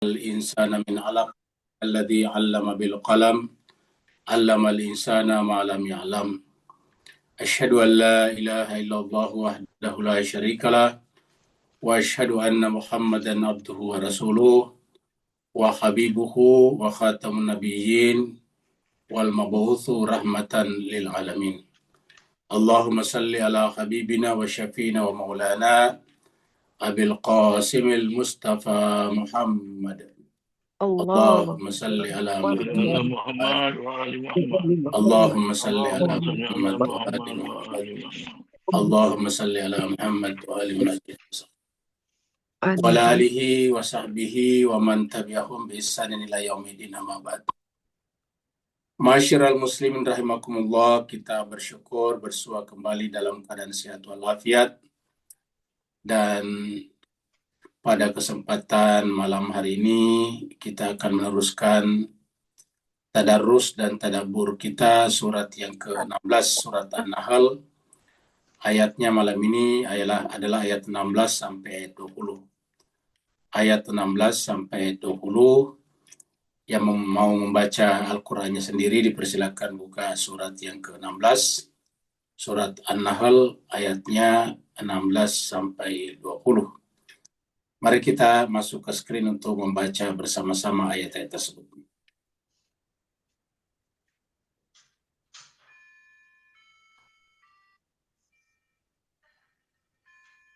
الإنسان من علق الذي علم بالقلم علم الإنسان ما لم يعلم أشهد أن لا إله إلا الله وحده لا شريك له وأشهد أن محمدا عبده ورسوله وحبيبه وخاتم النبيين والمبعوث رحمة للعالمين اللهم صل على حبيبنا وشفينا ومولانا أبي القاسم المصطفى محمد اللهم صل على محمد محمد وآل محمد اللهم صل على اللهم صل على محمد وآل محمد محمد وآل محمد اللهم صل على محمد وآل محمد وعلى آله وصحبه ومن تبعهم بإحسان إلى يوم الدين أما بعد. Masyiral muslimin rahimakumullah, kita bersyukur bersua kembali dalam keadaan sehat walafiat, dan pada kesempatan malam hari ini kita akan meneruskan tadarus dan tadabbur kita surat yang ke-16, surat An-Nahl. Ayatnya malam ini adalah ayat 16 sampai ayat 20. Ayat 16 sampai ayat 20. Yang mau membaca Al-Qur'annya sendiri dipersilakan buka surat yang ke-16, surat An-Nahl ayatnya 16 sampai 20. Mari kita masuk ke screen untuk membaca bersama-sama ayat-ayat tersebut.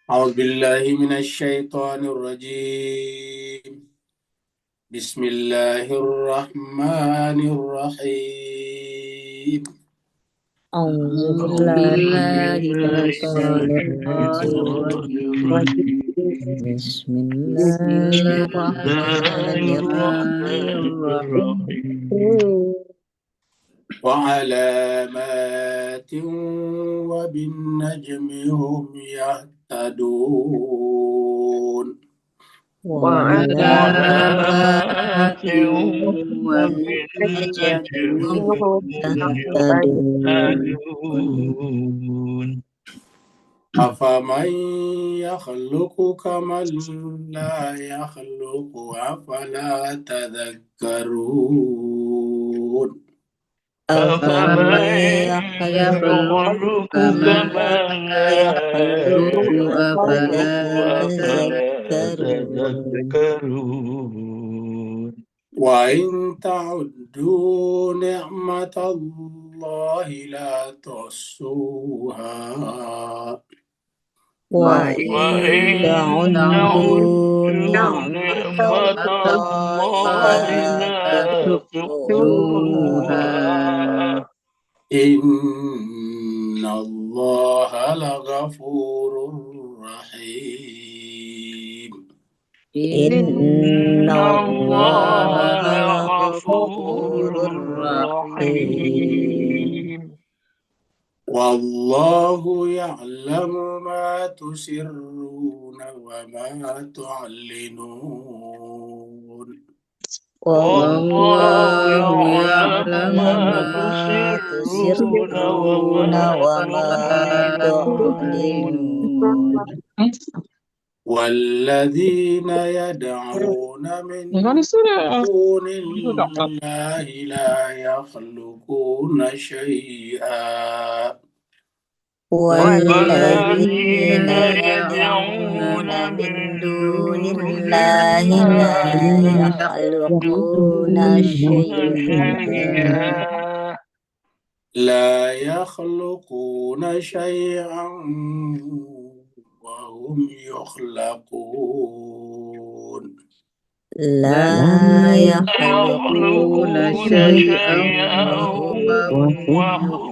A'udzu billahi minasy syaithanir rajim. Bismillahirrahmanirrahim. أعوذ بالله من الشيطان الرجيم بسم الله الرحمن الرحيم وعلامات وبالنجم هم يهتدون وعلامات وبالنجم هم يهتدون أفمن يخلق كمن لا يخلق أفلا تذكرون أفمن يخلق كمن لا يخلق أفلا تذكرون وإن تعدوا نعمة الله لا تحصوها وإن تعدوا نعمة الله لا تحصوها إن الله لغفور رحيم إن الله لغفور رحيم والله يعلم ما تسرون وما تعلنون والله يعلم ما تسرون وما تعلنون والذين يدعون من دون الله لا يخلقون شيئا والذين يدعون من دون الله لا يخلقون شيئا لا يخلقون شيئا وهم يخلقون لا يخلقون شيئا وهم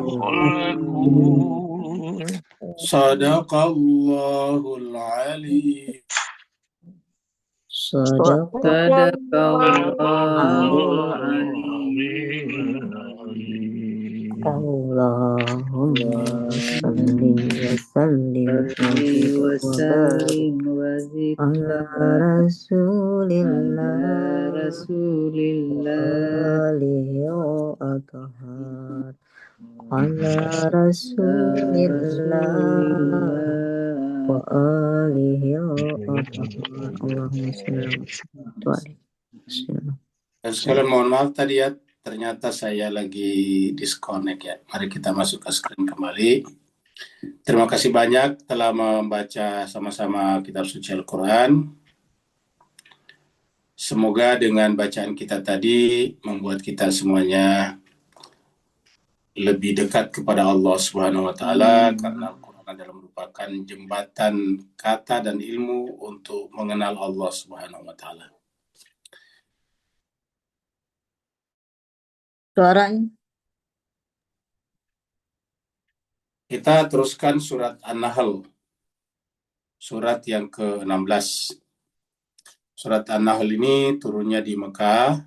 يخلقون صدق الله العلي صدق الله العليم اللهم صل وسلم وبارك على رسول الله الأطهار على رسول الله wa alihi al-Tahir. Allahumma salli wa sallim. Dan sekalian mohon maaf tadi ya, ternyata saya lagi disconnect ya. Mari kita masuk ke screen kembali. Terima kasih banyak telah membaca sama-sama kitab suci Al-Quran. Semoga dengan bacaan kita tadi membuat kita semuanya lebih dekat kepada Allah Subhanahu wa taala, karena Al-Quran adalah merupakan jembatan kata dan ilmu untuk mengenal Allah Subhanahu wa taala. Suaranya. Kita teruskan surat An-Nahl, surat yang ke-16. Surat An-Nahl ini turunnya di Mekah,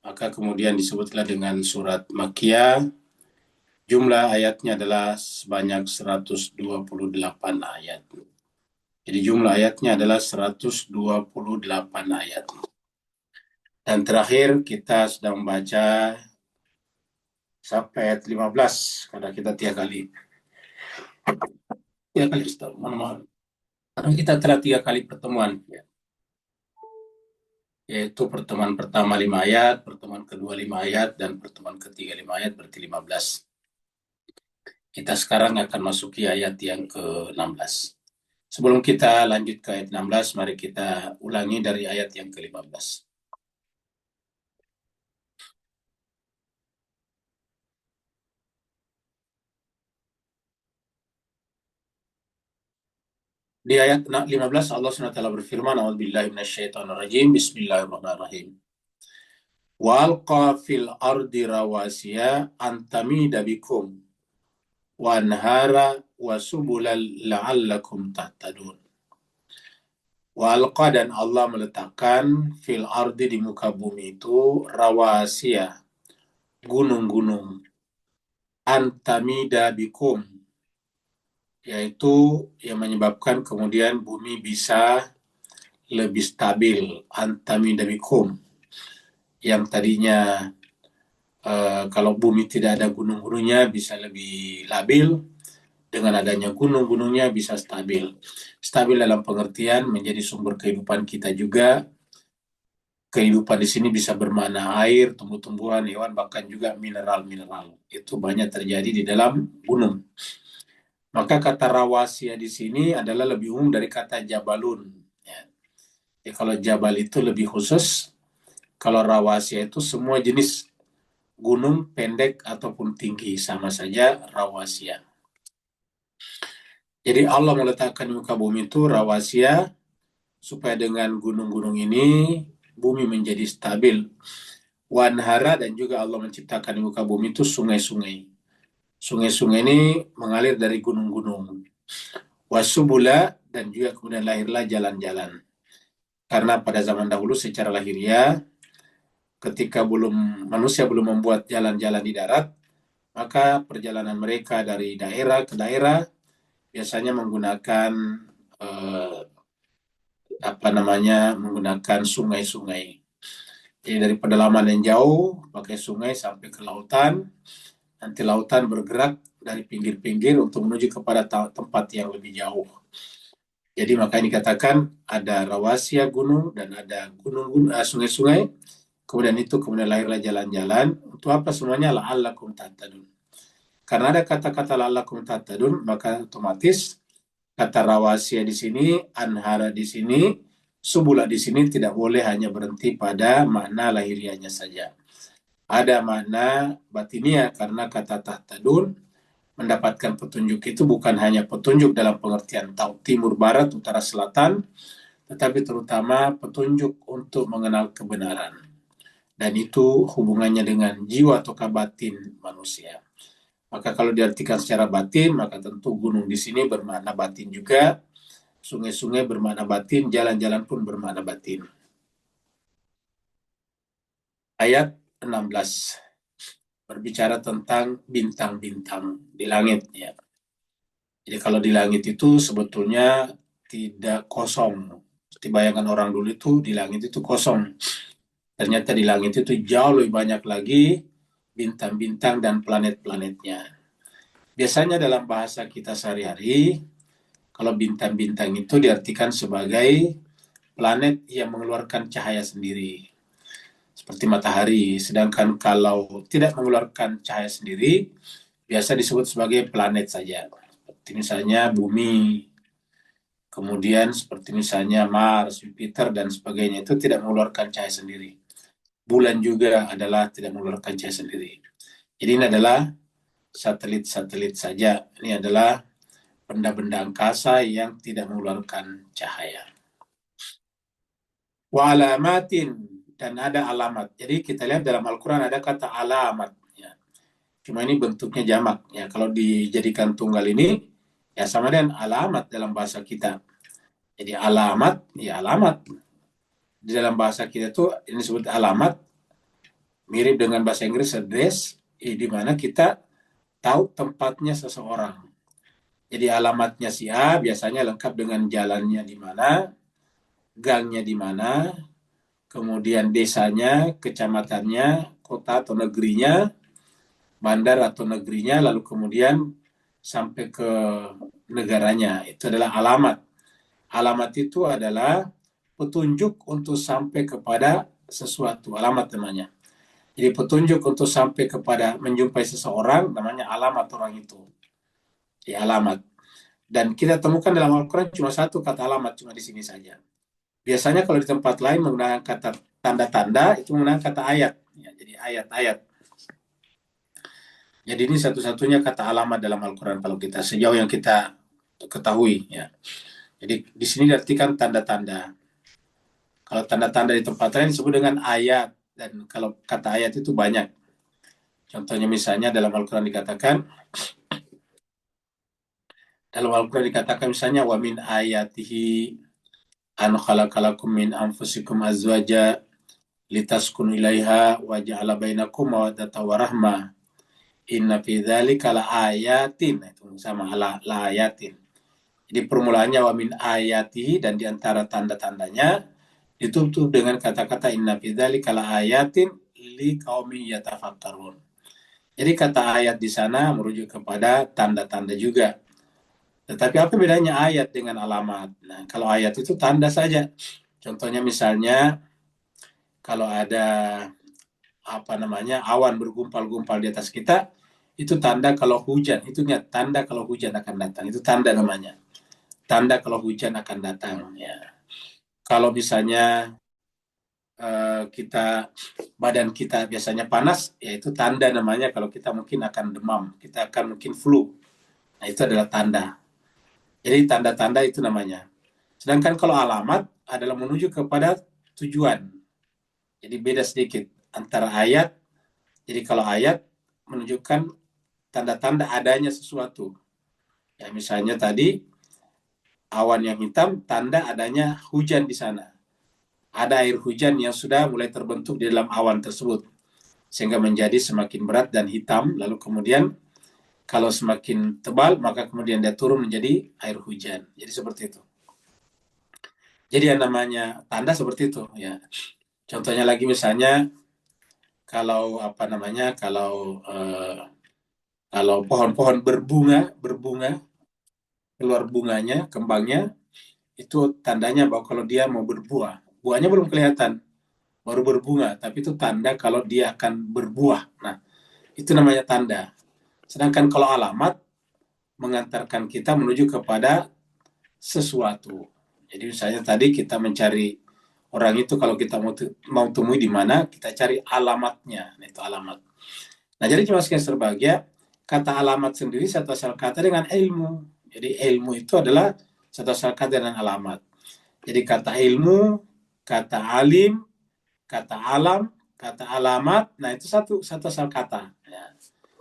maka kemudian disebutlah dengan surat Makkiyah. Jumlah ayatnya adalah sebanyak 128 ayat. Jadi jumlah ayatnya adalah 128 ayat. Dan terakhir kita sedang membaca sampai ayat 15, karena kita tiga kali Ustaz, mohon. Karena kita telah 3 kali pertemuan ya. Yaitu pertemuan pertama 5 ayat, pertemuan kedua 5 ayat, dan pertemuan ketiga 5 ayat, berarti 15. Kita sekarang akan masuki ayat yang ke-16. Sebelum kita lanjut ke ayat 16, mari kita ulangi dari ayat yang ke-15. Di ayat 15 Allah SWT berfirman, A'udzubillahi minasyaitonirrajim, Bismillahirrahmanirrahim. Wa alqa fil ardi rawasiya an tamida bikum wa anhara wa subulal la'allakum tahtadun. Wa alqa, dan Allah meletakkan fil ardi, di muka bumi itu, rawasiya, gunung-gunung, antamida bikum, yaitu yang menyebabkan kemudian bumi bisa lebih stabil. Antamida bikum, yang tadinya kalau bumi tidak ada gunung-gunungnya bisa lebih labil, dengan adanya gunung-gunungnya bisa stabil. Stabil dalam pengertian menjadi sumber kehidupan kita juga. Kehidupan di sini bisa bermakna air, tumbuh-tumbuhan, hewan, bahkan juga mineral-mineral. Itu banyak terjadi di dalam gunung. Maka kata rawasiya di sini adalah lebih umum dari kata jabalun. Ya. Kalau jabal itu lebih khusus, kalau rawasiya itu semua jenis gunung, pendek ataupun tinggi, sama saja rawasiya. Jadi Allah meletakkan di muka bumi itu rawasiya, supaya dengan gunung-gunung ini bumi menjadi stabil. Wanhara, dan juga Allah menciptakan di muka bumi itu sungai-sungai. Sungai-sungai ini mengalir dari gunung-gunung. Wasubula, dan juga kemudian lahirlah jalan-jalan. Karena pada zaman dahulu secara lahiriah, ketika manusia belum membuat jalan-jalan di darat, maka perjalanan mereka dari daerah ke daerah biasanya menggunakan menggunakan sungai-sungai. Jadi dari pedalaman yang jauh pakai sungai sampai ke lautan. Nanti lautan bergerak dari pinggir-pinggir untuk menuju kepada tempat yang lebih jauh. Jadi makanya dikatakan ada rawasiya gunung dan ada sungai-sungai. Kemudian lahirlah jalan-jalan. Untuk apa semuanya? La'allakum tahtadun. Karena ada kata-kata la'allakum tahtadun, maka otomatis kata rawasiya di sini, anhara di sini, subula di sini tidak boleh hanya berhenti pada makna lahiriahnya saja. Ada makna batinia, karena kata tahtadun mendapatkan petunjuk itu bukan hanya petunjuk dalam pengertian timur, barat, utara, selatan, tetapi terutama petunjuk untuk mengenal kebenaran. Dan itu hubungannya dengan jiwa atau batin manusia. Maka kalau diartikan secara batin, maka tentu gunung di sini bermakna batin juga, sungai-sungai bermakna batin, jalan-jalan pun bermakna batin. Ayat 16 berbicara tentang bintang-bintang di langit ya. Jadi kalau di langit itu sebetulnya tidak kosong. Seperti bayangan orang dulu itu di langit itu kosong. Ternyata di langit itu jauh lebih banyak lagi bintang-bintang dan planet-planetnya. Biasanya dalam bahasa kita sehari-hari, Kalau bintang-bintang itu diartikan sebagai planet yang mengeluarkan cahaya sendiri, seperti matahari. Sedangkan kalau tidak mengeluarkan cahaya sendiri, biasa disebut sebagai planet saja. Seperti misalnya bumi, kemudian seperti misalnya Mars, Jupiter, dan sebagainya, itu tidak mengeluarkan cahaya sendiri. Bulan juga adalah tidak mengeluarkan cahaya sendiri. Jadi ini adalah satelit-satelit saja. Ini adalah benda-benda angkasa yang tidak mengeluarkan cahaya. Wa alamatin, dan ada alamat. Jadi kita lihat dalam Al-Quran ada kata alamat. Ya. Cuma ini bentuknya jamak. Ya, kalau dijadikan tunggal ini, ya sama dengan alamat dalam bahasa kita. Jadi alamat, ya alamat. Di dalam bahasa kita tuh ini disebut alamat, mirip dengan bahasa Inggris address, di mana kita tahu tempatnya seseorang. Jadi alamatnya si A biasanya lengkap dengan jalannya di mana, gangnya di mana, kemudian desanya, kecamatannya, kota atau negerinya, bandar atau negerinya, lalu kemudian sampai ke negaranya. Itu adalah alamat. Alamat itu adalah petunjuk untuk sampai kepada sesuatu. Alamat namanya. Jadi petunjuk untuk sampai kepada menjumpai seseorang namanya alamat orang itu. Di alamat. Dan kita temukan dalam Al-Quran cuma satu kata alamat, cuma di sini saja. Biasanya kalau di tempat lain menggunakan kata tanda-tanda, itu menggunakan kata ayat. Ya, jadi ayat-ayat. Jadi ini satu-satunya kata alamat dalam Al-Quran kalau kita, sejauh yang kita ketahui. Ya. Jadi di sini diartikan tanda-tanda. Kalau tanda-tanda di tempat lain disebut dengan ayat. Dan kalau kata ayat itu banyak. Contohnya misalnya dalam Al-Quran dikatakan, misalnya wa min ayatihi an khalaqalakum min anfusikum azwaja litaskunu ilaiha wa ja'ala bainakum mawaddatan wa rahmah inna fi dzalika laayatin. Itu sama laayatin. Jadi permulaannya wa min ayatihi, dan di antara tanda-tandanya ditutup dengan kata-kata inna fi dzalika laayatin liqaumin yatafakkarun. Jadi kata ayat di sana merujuk kepada tanda-tanda juga. Tetapi apa bedanya ayat dengan alamat? Nah, kalau ayat itu tanda saja. Contohnya misalnya kalau ada awan bergumpal-gumpal di atas kita, itu tanda kalau hujan. Itu tanda kalau hujan akan datang. Itu tanda namanya. Tanda kalau hujan akan datang. Ya. Kalau misalnya badan kita biasanya panas, ya itu tanda namanya kalau kita mungkin akan demam, kita akan mungkin flu. Nah, itu adalah tanda. Jadi tanda-tanda itu namanya. Sedangkan kalau alamat adalah menuju kepada tujuan. Jadi beda sedikit antara ayat. Jadi kalau ayat menunjukkan tanda-tanda adanya sesuatu. Ya, misalnya tadi awan yang hitam, tanda adanya hujan di sana. Ada air hujan yang sudah mulai terbentuk di dalam awan tersebut. Sehingga menjadi semakin berat dan hitam. Lalu kemudian kalau semakin tebal, maka kemudian dia turun menjadi air hujan. Jadi seperti itu. Jadi yang namanya tanda seperti itu. Ya. Contohnya lagi misalnya kalau kalau pohon-pohon berbunga, keluar bunganya, kembangnya, itu tandanya bahwa kalau dia mau berbuah. Buahnya belum kelihatan, baru berbunga, tapi itu tanda kalau dia akan berbuah. Nah, itu namanya tanda. Sedangkan kalau alamat mengantarkan kita menuju kepada sesuatu. Jadi misalnya tadi kita mencari orang itu, kalau kita mau temui di mana, kita cari alamatnya. Nah, itu alamat. Nah, jadi cuma sekian serbahagia, kata alamat sendiri satu asal kata dengan ilmu. Jadi ilmu itu adalah satu asal kata dengan alamat. Jadi kata ilmu, kata alim, kata alam, kata alamat, nah itu satu asal kata. Ya.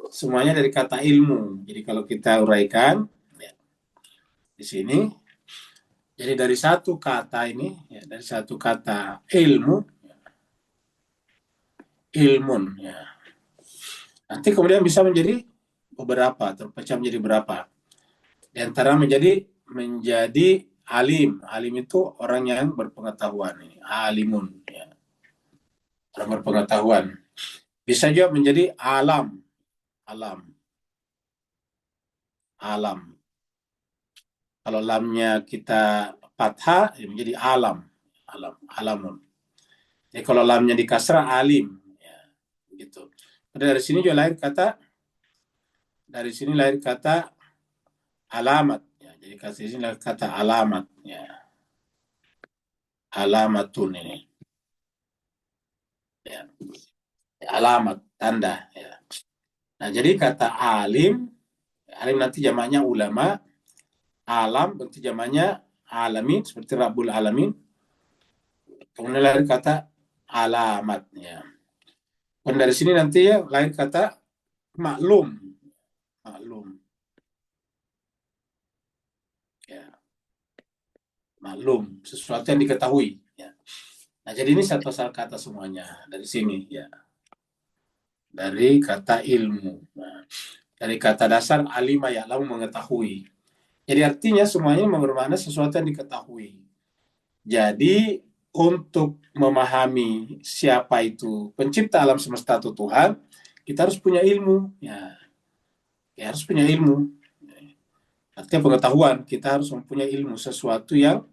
Semuanya dari kata ilmu. Jadi kalau kita uraikan ya, di sini, jadi dari satu kata ini, ya, dari satu kata ilmu, ilmun. Ya. Nanti kemudian bisa menjadi beberapa, terpecah menjadi berapa. Di antara menjadi alim. Alim itu orang yang berpengetahuan. Alimun. Ya. Orang berpengetahuan. Bisa juga menjadi alam. Alam. Kalau lamnya kita fathah, ya menjadi alam. Alamun. Jadi kalau lamnya di kasrah, alim. Ya, gitu. Dari sini juga lahir kata alamat. Ya, jadi kata sini lahir kata alamat. Ya, alamatun ini. Ya, alamat, tanda. Ya. Nah, jadi kata alim nanti jamaknya ulama, alam nanti jamaknya alamin, seperti Rabbul Alamin. Kemudian lahir kata alamat. Ya. Dan dari sini nanti ya lahir kata maklum. Maklum. Ya, maklum, sesuatu yang diketahui. Ya. Nah, jadi ini satu asal kata semuanya dari sini. Ya. Dari kata ilmu. Nah, dari kata dasar alima ya'lamu, mengetahui. Jadi artinya semuanya bermakna sesuatu yang diketahui. Jadi untuk memahami siapa itu pencipta alam semesta atau Tuhan, kita harus punya ilmu. Ya harus punya ilmu. Artinya pengetahuan, kita harus mempunyai ilmu, sesuatu yang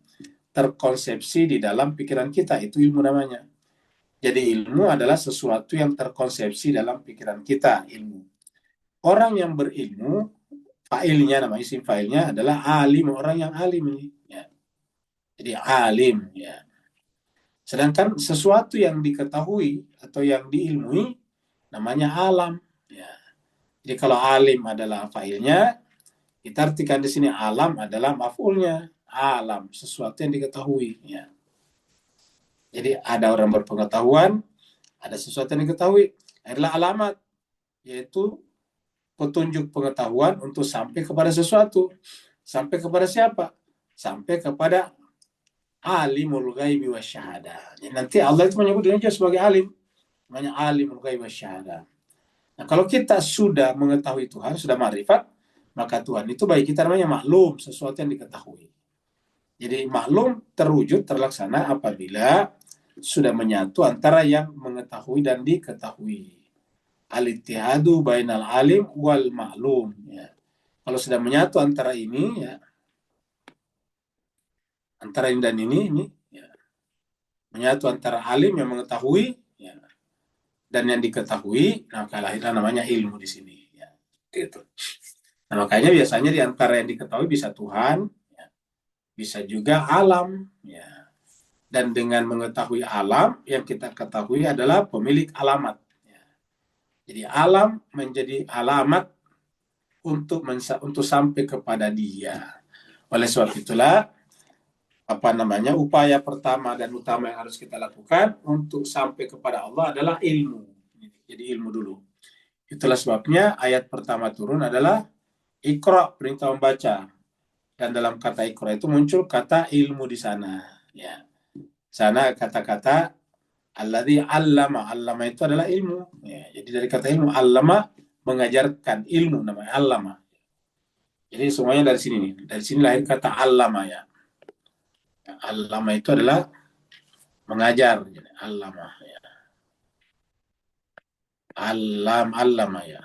terkonsepsi di dalam pikiran kita, itu ilmu namanya. Jadi ilmu adalah sesuatu yang terkonsepsi dalam pikiran kita, ilmu. Orang yang berilmu, failnya, nama isim failnya adalah alim, orang yang alim ini. Ya. Jadi alim. Ya. Sedangkan sesuatu yang diketahui atau yang diilmui namanya alam. Ya. Jadi kalau alim adalah failnya, kita artikan di sini alam adalah maf'ulnya. Alam, sesuatu yang diketahui. Ya. Jadi ada orang berpengetahuan, ada sesuatu yang diketahui. Adalah alamat, yaitu petunjuk pengetahuan untuk sampai kepada sesuatu. Sampai kepada siapa? Sampai kepada alimul ghaibi wasyahada. Nanti Allah itu menyebut dia sebagai alim. Namanya alimul ghaibi wasyahada. Nah, kalau kita sudah mengetahui Tuhan, sudah ma'rifat, maka Tuhan itu bagi kita namanya maklum, sesuatu yang diketahui. Jadi maklum terwujud, terlaksana apabila sudah menyatu antara yang mengetahui dan diketahui. Al-ittihadu bainal alim wal ma'lum. Ya. Kalau sudah menyatu antara ini, ya, antara ini dan ini ya, menyatu antara alim yang mengetahui, ya, dan yang diketahui, maka lahirlah namanya ilmu di sini. Ya. Gitu. Nah, makanya biasanya di antara yang diketahui bisa Tuhan, ya, bisa juga alam. Ya. Dan dengan mengetahui alam, yang kita ketahui adalah pemilik alamat. Ya. Jadi alam menjadi alamat untuk sampai kepada dia. Oleh sebab itulah upaya pertama dan utama yang harus kita lakukan untuk sampai kepada Allah adalah ilmu. Jadi ilmu dulu. Itulah sebabnya ayat pertama turun adalah Iqra, perintah membaca. Dan dalam kata Iqra itu muncul kata ilmu di sana. Ya. Sana kata-kata alladzi allama. Allama itu adalah ilmu. Ya. Jadi dari kata ilmu, allama mengajarkan, ilmu namanya allama. Jadi semuanya dari sini nih. Dari sini lahir kata allama ya. Allama itu adalah mengajar. Allama ya. Allama ya.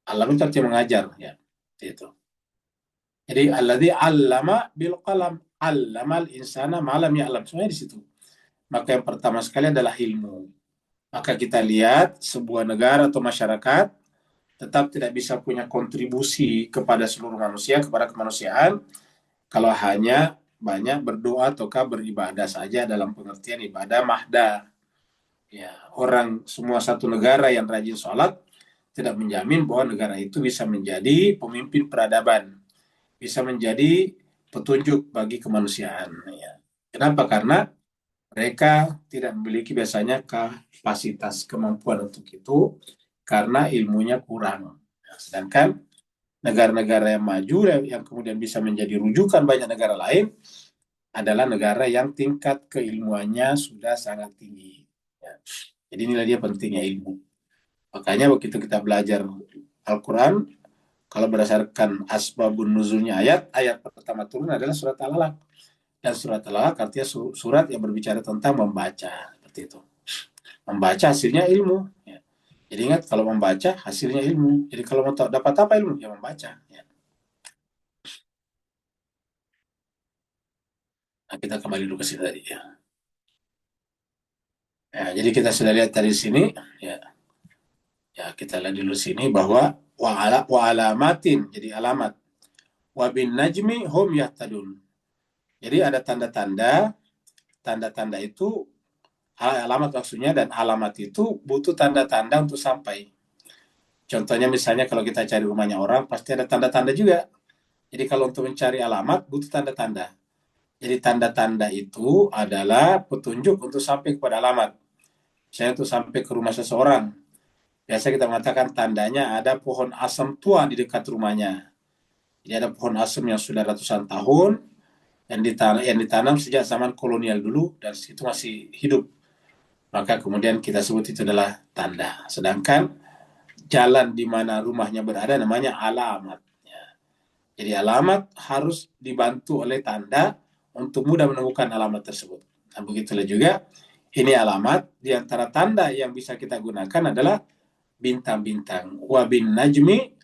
Allam itu artinya mengajar ya. Itu. Jadi alladzi allama bil qalam. Allamal insana malam ya'lam. Semuanya di situ. Maka yang pertama sekali adalah ilmu. Maka kita lihat sebuah negara atau masyarakat tetap tidak bisa punya kontribusi kepada seluruh manusia, kepada kemanusiaan, kalau hanya banyak berdoa ataukah beribadah saja dalam pengertian ibadah mahda. Ya, orang semua satu negara yang rajin sholat tidak menjamin bahwa negara itu bisa menjadi pemimpin peradaban, bisa menjadi petunjuk bagi kemanusiaan. Ya. Kenapa? Karena mereka tidak memiliki biasanya kapasitas kemampuan untuk itu karena ilmunya kurang. Ya, sedangkan negara-negara yang maju yang kemudian bisa menjadi rujukan banyak negara lain adalah negara yang tingkat keilmuannya sudah sangat tinggi. Ya. Jadi inilah dia pentingnya ilmu. Makanya begitu kita belajar Al-Quran, kalau berdasarkan asbabun nuzulnya ayat pertama turun adalah surat Al-Alaq. Dan surat Al-Alaq artinya surat yang berbicara tentang membaca. Seperti itu. Membaca hasilnya ilmu. Ya. Jadi ingat, kalau membaca hasilnya ilmu. Jadi kalau mau dapat apa ilmu? Ya membaca. Ya. Nah, kita kembali dulu ke sini tadi ya. Ya, jadi kita sudah lihat dari sini ya. Ya, kita lihat dulu sini bahwa wa alamatin jadi alamat. Wa bin najmi hum yahtadun. Jadi ada tanda-tanda, tanda-tanda itu alamat maksudnya, dan alamat itu butuh tanda-tanda untuk sampai. Contohnya misalnya kalau kita cari rumahnya orang pasti ada tanda-tanda juga. Jadi kalau untuk mencari alamat butuh tanda-tanda. Jadi tanda-tanda itu adalah petunjuk untuk sampai kepada alamat. Misalnya untuk sampai ke rumah seseorang. Biasa kita mengatakan tandanya ada pohon asam tua di dekat rumahnya. Jadi ada pohon asam yang sudah ratusan tahun yang ditanam sejak zaman kolonial dulu dan itu masih hidup. Maka kemudian kita sebut itu adalah tanda. Sedangkan jalan di mana rumahnya berada namanya alamat. Jadi alamat harus dibantu oleh tanda untuk mudah menemukan alamat tersebut. Nah, begitulah juga ini alamat. Di antara tanda yang bisa kita gunakan adalah bintang-bintang. Wa bin najmi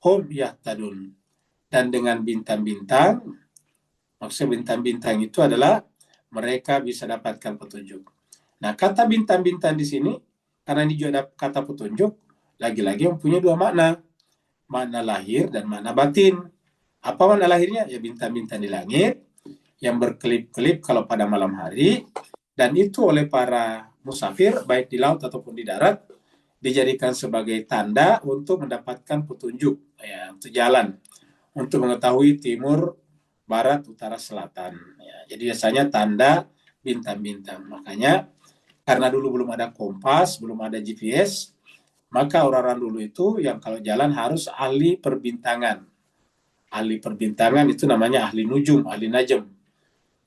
hum yahtadun. Dan dengan bintang-bintang, maksudnya bintang-bintang itu adalah mereka bisa dapatkan petunjuk. Nah, kata bintang-bintang di sini, karena ini juga ada kata petunjuk, lagi-lagi mempunyai dua makna. Makna lahir dan makna batin. Apa makna lahirnya? Ya bintang-bintang di langit yang berkelip-kelip kalau pada malam hari, dan itu oleh para musafir baik di laut ataupun di darat dijadikan sebagai tanda untuk mendapatkan petunjuk, ya, untuk jalan, untuk mengetahui timur, barat, utara, selatan. Ya, jadi biasanya tanda bintang-bintang. Makanya karena dulu belum ada kompas, belum ada GPS, maka orang-orang dulu itu yang kalau jalan harus ahli perbintangan. Ahli perbintangan itu namanya ahli nujum, ahli najem.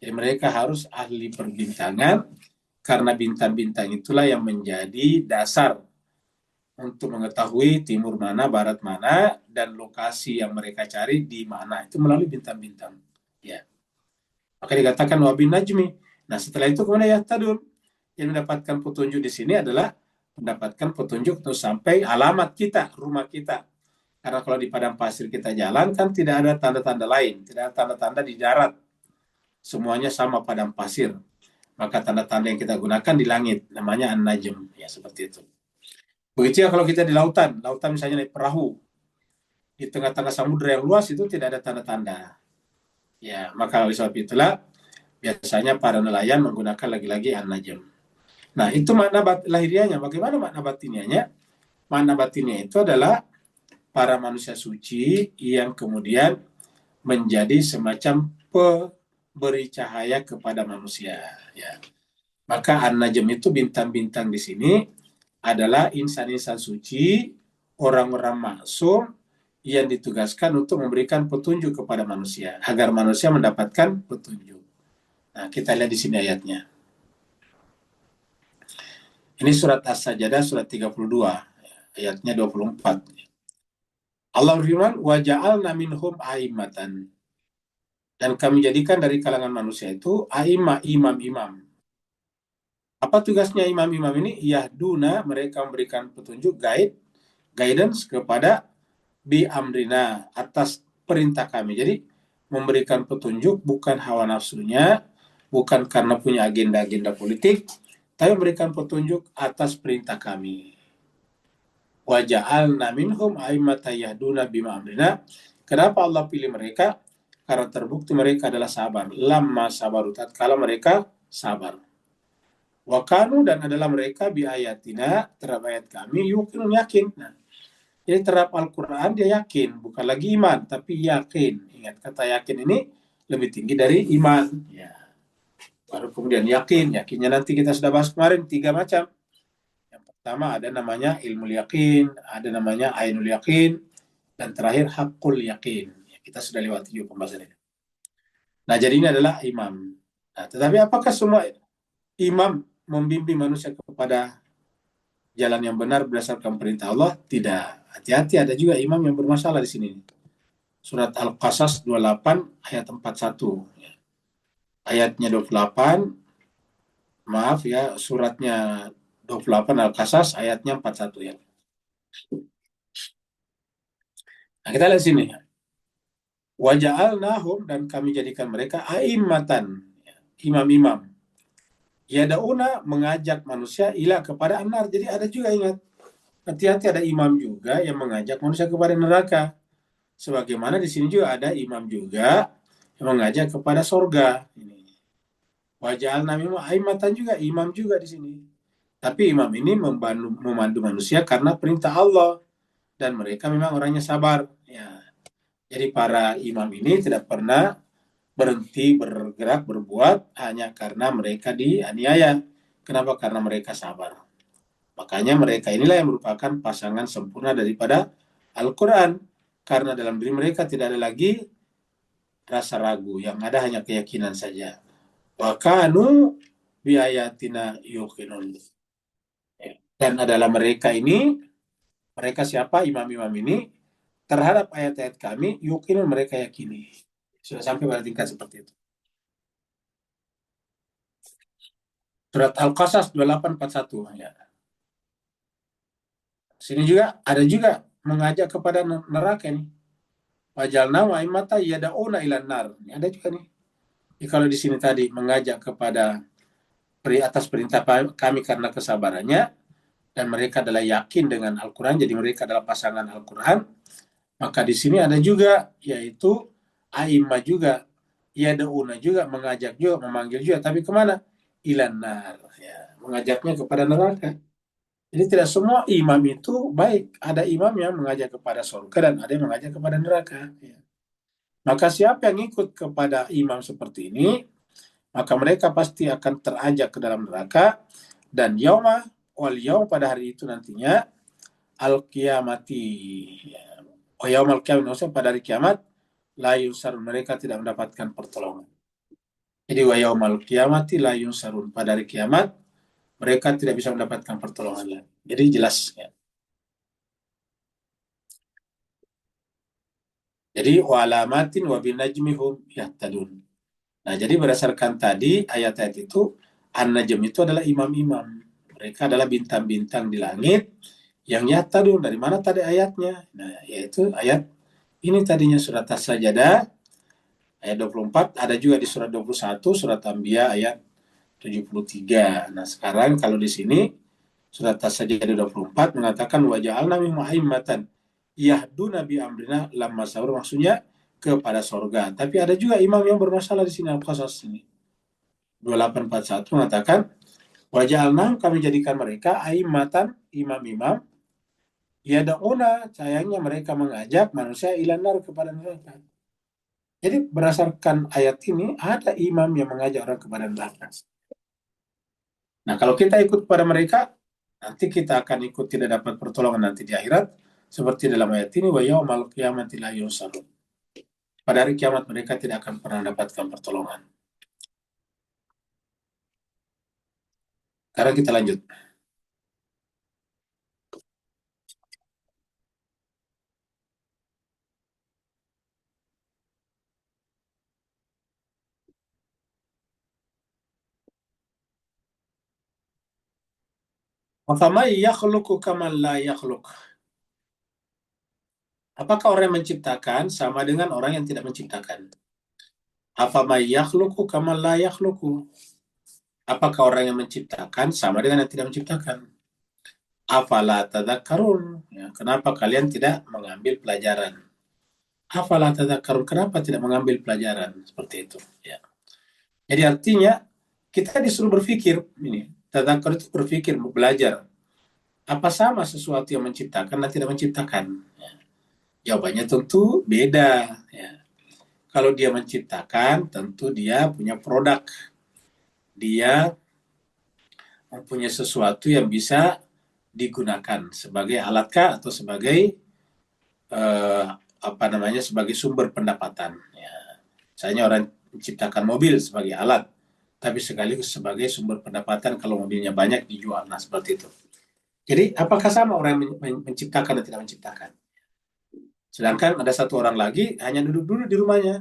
Jadi mereka harus ahli perbintangan karena bintang-bintang itulah yang menjadi dasar untuk mengetahui timur mana, barat mana, dan lokasi yang mereka cari di mana. Itu melalui bintang-bintang. Ya. Maka dikatakan wabin najmi. Nah, setelah itu kemudian yahtadun. Yang mendapatkan petunjuk di sini adalah mendapatkan petunjuk untuk sampai alamat kita, rumah kita. Karena kalau di padang pasir kita jalan kan tidak ada tanda-tanda lain, tidak ada tanda-tanda di darat. Semuanya sama padang pasir. Maka tanda-tanda yang kita gunakan di langit, namanya an-najm, ya seperti itu. Begitu ya kalau kita di lautan, lautan misalnya naik perahu, di tengah-tengah samudera yang luas itu tidak ada tanda-tanda. Ya, maka oleh sebab itulah biasanya para nelayan menggunakan lagi-lagi an-najm. Nah, itu makna lahiriahnya. Bagaimana makna batiniahnya? Makna batinnya itu adalah para manusia suci yang kemudian menjadi semacam pemberi cahaya kepada manusia. Ya. Maka an-najm itu bintang-bintang di sini adalah insan-insan suci, orang-orang maksum yang ditugaskan untuk memberikan petunjuk kepada manusia agar manusia mendapatkan petunjuk. Nah, kita lihat di sini ayatnya. Ini surat As-Sajdah surat 32, ayatnya 24. Allah berfirman, wa ja'alna minhum a'immatan. Dan kami jadikan dari kalangan manusia itu a'imah, imam-imam. Apa tugasnya imam-imam ini? Yahduna, mereka memberikan petunjuk, guidance kepada bi amrina, atas perintah kami. Jadi memberikan petunjuk bukan hawa nafsunya, bukan karena punya agenda-agenda politik, tapi memberikan petunjuk atas perintah kami. Wa ja'alna minhum a'immatan yahduna bima amrina. Kenapa Allah pilih mereka? Karena terbukti mereka adalah sabar. Lamma sabaru, tatkala mereka sabar. Wa kanu, dan adalah mereka bi ayatina, terhadap ayat kami, yuqinun, yakin. Nah, jadi terhadap Al-Quran dia yakin, bukan lagi iman, tapi yakin. Ingat, kata yakin ini lebih tinggi dari iman. Ya. Baru kemudian yakin. Yakinnya nanti kita sudah bahas kemarin, 3 macam. Yang pertama ada namanya ilmu yakin, ada namanya ainul yakin, dan terakhir hakul yakin. Ya, kita sudah lewati juga pembahasan ini. Nah, jadi ini adalah imam. Nah, tetapi apakah semua imam membimbing manusia kepada jalan yang benar berdasarkan perintah Allah? Tidak. Hati-hati, ada juga imam yang bermasalah di sini. Surat Al-Qasas 28 ayat 41. Ayatnya 28, maaf ya, suratnya 28 Al-Qasas ayatnya 41 ya. Nah, kita lihat sini. Wa ja'alnahum, dan kami jadikan mereka a'immatan. imam-imam. Yada'una mengajak manusia ila kepada anar. Jadi ada juga, ingat, hati-hati, ada imam juga yang mengajak manusia kepada neraka. Sebagaimana di sini juga ada imam juga yang mengajak kepada sorga. Waja'alna minhum a'immatan juga, imam juga di sini. Tapi imam ini memandu manusia karena perintah Allah, dan mereka memang orangnya sabar. Ya. Jadi para imam ini tidak pernah berhenti bergerak berbuat hanya karena mereka dianiaya. Kenapa? Karena mereka sabar. Makanya mereka inilah yang merupakan pasangan sempurna daripada Al-Quran. Karena dalam diri mereka tidak ada lagi rasa ragu, yang ada hanya keyakinan saja. Wa kanu bi ayatina yuqinun. Dan adalah mereka ini, mereka siapa? Imam-imam ini terhadap ayat-ayat kami yuqinun, mereka yakini. Sudah sampai pada tingkat seperti itu. Surat Al-Qasas 2841 ya. Sini juga ada juga mengajak kepada neraka nih. Wajalna wa imata yada'una ilan nar. Ini ada juga nih. Jadi kalau di sini tadi mengajak kepada atas perintah kami karena kesabarannya, dan mereka adalah yakin dengan Al-Quran, jadi mereka adalah pasangan Al-Quran. Maka di sini ada juga, yaitu a'imah juga, yada'una juga, mengajak juga, memanggil juga, tapi kemana? Ilan nar, ya, mengajaknya kepada neraka. Jadi tidak semua imam itu baik. Ada imam yang mengajak kepada surga dan ada yang mengajak kepada neraka. Ya. Maka siapa yang ikut kepada imam seperti ini, maka mereka pasti akan terajak ke dalam neraka. Dan yauma wal yaum, pada hari itu nantinya, al-qiyamati, wa yaumal qiyamah, pada hari kiamat, la yusarun, mereka tidak mendapatkan pertolongan. Jadi wa yaumal qiyamati la yusarun, pada hari kiamat mereka tidak bisa mendapatkan pertolongan lagi. Jadi jelas ya. Jadi walamatin wa binajmihum yahtadun. Nah, jadi berdasarkan tadi ayat-ayat itu, an-najm itu adalah imam-imam. Mereka adalah bintang-bintang di langit yang yahtadun. Dari mana tadi ayatnya? Nah, yaitu ayat ini tadinya surat As-Sajdah ayat 24, ada juga di surat 21, surat Anbiya ayat 73. Nah, sekarang kalau di sini surat As-Sajdah 24 mengatakan waja'alna minhum a'immatan yahduna bi amrina lamma sabar, maksudnya kepada sorga. Tapi ada juga imam yang bermasalah di sini, Al-Qasas ini 2841 mengatakan waja'alna, kami jadikan mereka a'immatan, imam-imam, yada'una, sayangnya mereka mengajak manusia ilanar, kepada neraka. Jadi berdasarkan ayat ini ada imam yang mengajak orang kepada neraka. Nah, kalau kita ikut kepada mereka, nanti kita akan ikut tidak dapat pertolongan nanti di akhirat, seperti dalam ayat ini, wa yaumal qiyamati la yusarun. Pada hari kiamat mereka tidak akan pernah dapatkan pertolongan. Sekarang kita lanjut. Afamay yakhluqu kaman la yakhluq. Apakah orang yang menciptakan sama dengan orang yang tidak menciptakan? Afamay yakhluqu kaman la yakhluqu. Apakah orang yang menciptakan sama dengan yang tidak menciptakan? Afala tadhakkarun. Ya, kenapa kalian tidak mengambil pelajaran? Afala tadhakkarun, kenapa tidak mengambil pelajaran? Seperti itu. Ya. Jadi artinya kita disuruh berpikir, ini tadzakkar itu berpikir, belajar. Apa sama sesuatu yang menciptakan dan tidak menciptakan? Ya. Jawabannya tentu beda. Ya. Kalau dia menciptakan, tentu dia punya produk. Dia mempunyai sesuatu yang bisa digunakan sebagai alatkah atau sebagai sebagai sumber pendapatan. Ya. Misalnya orang menciptakan mobil sebagai alat, tapi sekaligus sebagai sumber pendapatan kalau mobilnya banyak dijual. Nah, seperti itu. Jadi, apakah sama orang yang menciptakan dan tidak menciptakan? Sedangkan ada satu orang lagi hanya duduk-duduk di rumahnya,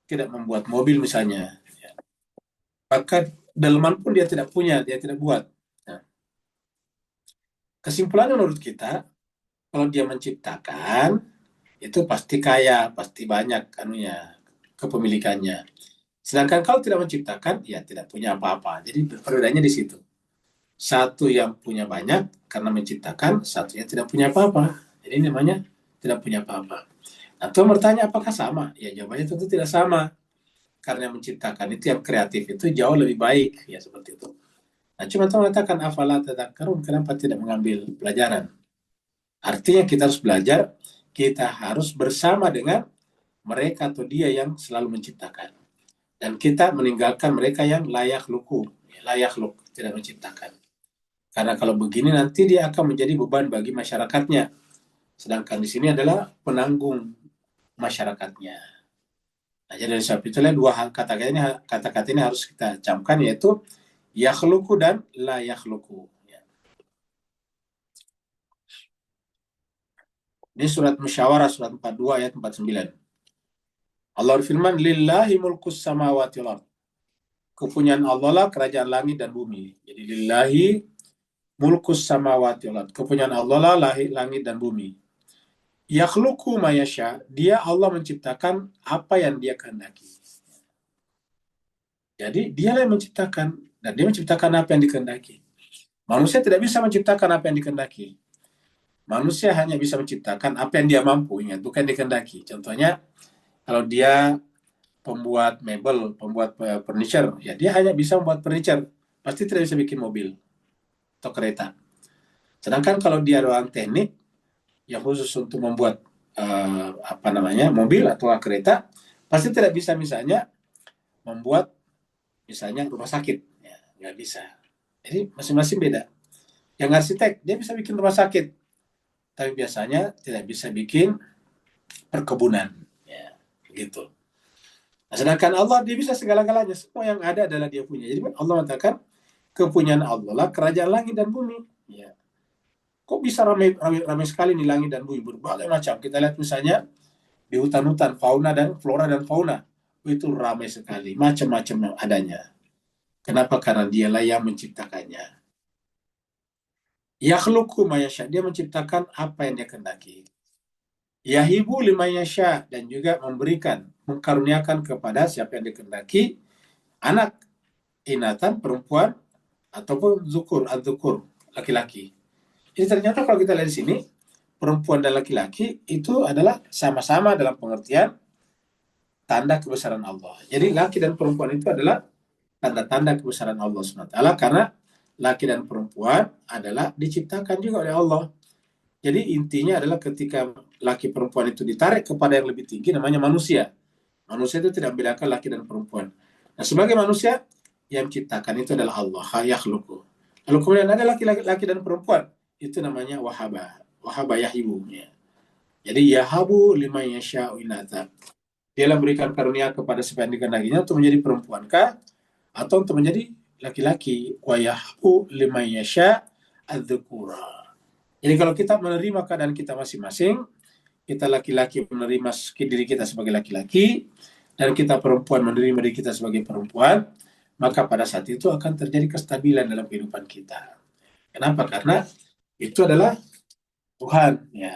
tidak membuat mobil misalnya. Maka daleman pun dia tidak punya, dia tidak buat. Nah, kesimpulannya menurut kita, kalau dia menciptakan, itu pasti kaya, pasti banyak kepemilikannya. Sedangkan kalau tidak menciptakan, ya tidak punya apa-apa. Jadi perbedaannya di situ. Satu yang punya banyak karena menciptakan, satunya tidak punya apa-apa. Jadi namanya tidak punya apa-apa. Nah, Tuhan bertanya apakah sama? Ya jawabannya tentu tidak sama. Karena menciptakan itu yang kreatif itu jauh lebih baik. Ya seperti itu. Nah, cuma Tuhan mengatakan afala tadakkarun, kenapa tidak mengambil pelajaran? Artinya kita harus belajar, kita harus bersama dengan mereka atau dia yang selalu menciptakan. Dan kita meninggalkan mereka yang layak luku, layak luk, tidak menciptakan. Karena kalau begini nanti dia akan menjadi beban bagi masyarakatnya. Sedangkan di sini adalah penanggung masyarakatnya. Nah, jadi dari sebab itulah dua kata-kata ini harus kita camkan, yaitu yakhluku dan la yakhluku. Ini surat Musyawarah, surat 42 ayat 49. Allah berfirman, lillahi mulkus samawati wal ard. Kepunyaan Allah lah kerajaan langit dan bumi. Jadi lillahi mulkus samawati wal ard. Kepunyaan Allah lah langit dan bumi. Yakhluqu ma yasha, dia Allah menciptakan apa yang dia kehendaki. Jadi dialah yang menciptakan, dan dia menciptakan apa yang dikehendaki. Manusia tidak bisa menciptakan apa yang dikehendaki. Manusia hanya bisa menciptakan apa yang dia mampu, ingat, bukan dikehendaki. Contohnya, kalau dia pembuat mebel, pembuat furniture, ya dia hanya bisa membuat furniture, pasti tidak bisa bikin mobil atau kereta. Sedangkan kalau dia orang teknik yang khusus untuk membuat mobil atau kereta, pasti tidak bisa misalnya membuat misalnya rumah sakit, ya, nggak bisa. Jadi masing-masing beda. Yang arsitek dia bisa bikin rumah sakit, tapi biasanya tidak bisa bikin perkebunan, ya, gitu. Nah, sedangkan Allah dia bisa segala-galanya, semua yang ada adalah dia punya. Jadi Allah mengatakan kepunyaan Allah lah kerajaan langit dan bumi. Ya. Kok bisa ramai sekali nih langit dan bumi, berbagai macam. Kita lihat misalnya di hutan-hutan, fauna dan flora dan fauna, itu ramai sekali, macam-macam adanya. Kenapa? Karena dialah yang menciptakannya. Yakhluqu ma yasha, dia menciptakan apa yang dia kehendaki. Yahibu liman yasha, dan juga memberikan, mengkaruniakan kepada siapa yang dikehendaki anak, inatan, perempuan, ataupun zukur, adzukur, laki-laki. Jadi ternyata kalau kita lihat di sini, perempuan dan laki-laki itu adalah sama-sama dalam pengertian tanda kebesaran Allah. Jadi laki dan perempuan itu adalah tanda-tanda kebesaran Allah SWT, karena laki dan perempuan adalah diciptakan juga oleh Allah. Jadi intinya adalah ketika laki perempuan itu ditarik kepada yang lebih tinggi, namanya manusia. Manusia itu tidak membedakan laki dan perempuan. Nah, sebagai manusia, yang menciptakan itu adalah Allah, yakhluqu. Lalu kemudian ada laki dan perempuan, itu namanya wahaba yahibu. Jadi yahabu liman yasha'u inatha. Dia memberikan karunia kepada siapa yang dikehendakinya untuk menjadi perempuan kah, atau untuk menjadi laki-laki. Wa yahabu liman yasha' adzukura. Jadi kalau kita menerima keadaan kita masing-masing, kita laki-laki menerima diri kita sebagai laki-laki, dan kita perempuan menerima diri kita sebagai perempuan, maka pada saat itu akan terjadi kestabilan dalam kehidupan kita. Kenapa? Karena itu adalah Tuhan, ya,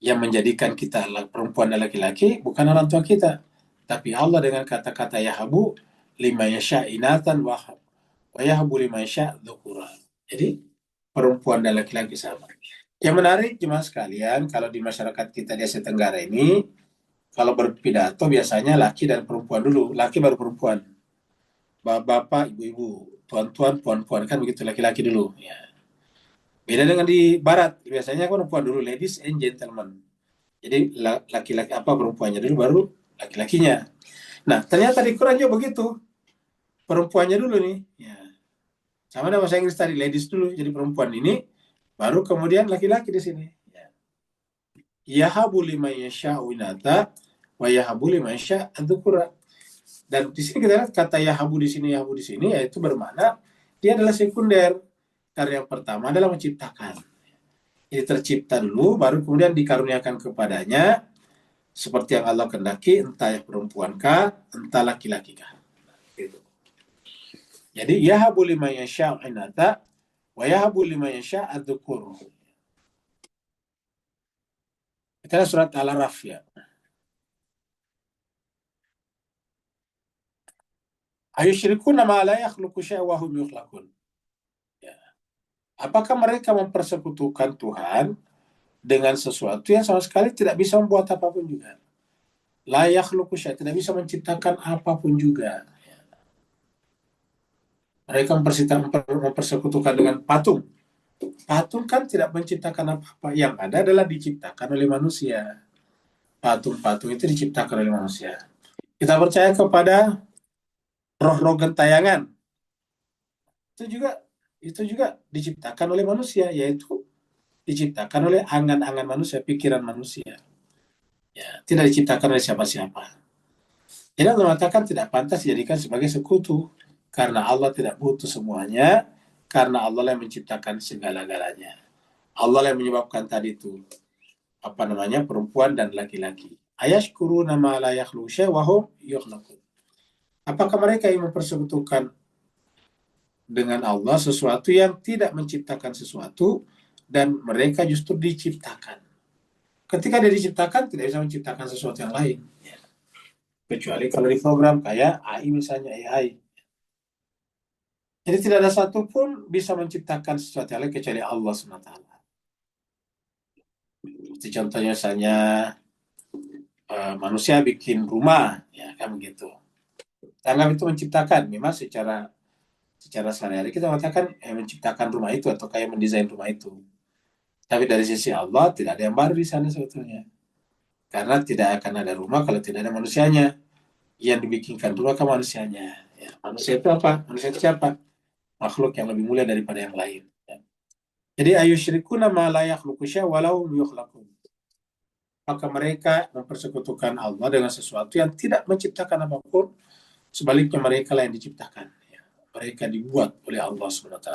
yang menjadikan kita perempuan dan laki-laki, bukan orang tua kita. Tapi Allah dengan kata-kata yahabu lima yasha inatan wa yahabu lima yasha dzukura. Jadi perempuan dan laki-laki sama. Yang menarik cuma sekalian, kalau di masyarakat kita di Asia Tenggara ini, kalau berpidato biasanya laki dan perempuan dulu, laki baru perempuan. Bapak, ibu-ibu, tuan-tuan, puan-puan, kan begitu, laki-laki dulu. Ya. Beda dengan di Barat, biasanya perempuan dulu, ladies and gentlemen. Jadi laki-laki perempuannya dulu, baru laki-lakinya. Nah, ternyata di Quran juga begitu. Perempuannya dulu nih. Ya. Sama dengan bahasa Inggris tadi, ladies dulu, jadi perempuan ini, baru kemudian laki-laki di sini. Yahabu liman yasha'u inatha wa yahabu liman yasha'u adzukura. Dan di sini kita lihat kata yahabu di sini, yaitu bermakna dia adalah sekunder. Karena yang pertama adalah menciptakan. Jadi tercipta dulu, baru kemudian dikaruniakan kepadanya seperti yang Allah kehendaki, entah yang perempuan kah, entah laki-laki kah. Gitu. Jadi yahabu liman yasha'u inatha wa yahabu liman yasha'u adzukura. Kita surat Al-Araf, ya. Ayusyrikuna ma la yakhluqu syai'an wa hum yukhlaqun. Ya. Apakah mereka mempersekutukan Tuhan dengan sesuatu yang sama sekali tidak bisa membuat apapun juga? La yakhluqu syai'an, tidak bisa menciptakan apapun juga. Mereka mempersekutukan dengan patung. Patung kan tidak menciptakan apa-apa. Yang ada adalah diciptakan oleh manusia. Patung-patung itu diciptakan oleh manusia. Kita percaya kepada roh-roh gentayangan. Itu juga diciptakan oleh manusia, yaitu diciptakan oleh angan-angan manusia, pikiran manusia. Ya, tidak diciptakan oleh siapa-siapa. Jadi Allah mengatakan tidak pantas dijadikan sebagai sekutu. Karena Allah tidak butuh semuanya. Karena Allah yang menciptakan segala-galanya. Allah yang menyebabkan tadi itu perempuan dan laki-laki. Ayashkuruna ma la yakhluqu syai'an wa hum yukhlaqun. Apakah mereka yang mempersekutukan dengan Allah sesuatu yang tidak menciptakan sesuatu dan mereka justru diciptakan? Ketika dia diciptakan tidak bisa menciptakan sesuatu yang lain. Kecuali kalau di program kayak AI misalnya AI. Jadi tidak ada satupun bisa menciptakan sesuatu yang lain kecuali Allah SWT. Seperti contohnya misalnya manusia bikin rumah, ya kan begitu. Anggap itu menciptakan, memang secara sehari-hari kita mengatakan menciptakan rumah itu atau kayak mendesain rumah itu. Tapi dari sisi Allah tidak ada yang baru di sana sebetulnya. Karena tidak akan ada rumah kalau tidak ada manusianya. Yang dibikinkan rumah kan manusianya. Ya, manusia itu apa? Manusia itu siapa? Makhluk yang lebih mulia daripada yang lain. Ya. Jadi ayusyrikuna ma la yakhluqu syai'an walau yukhlaqun. Maka mereka mempersekutukan Allah dengan sesuatu yang tidak menciptakan apapun. Sebaliknya mereka lah yang diciptakan. Ya. Mereka dibuat oleh Allah SWT.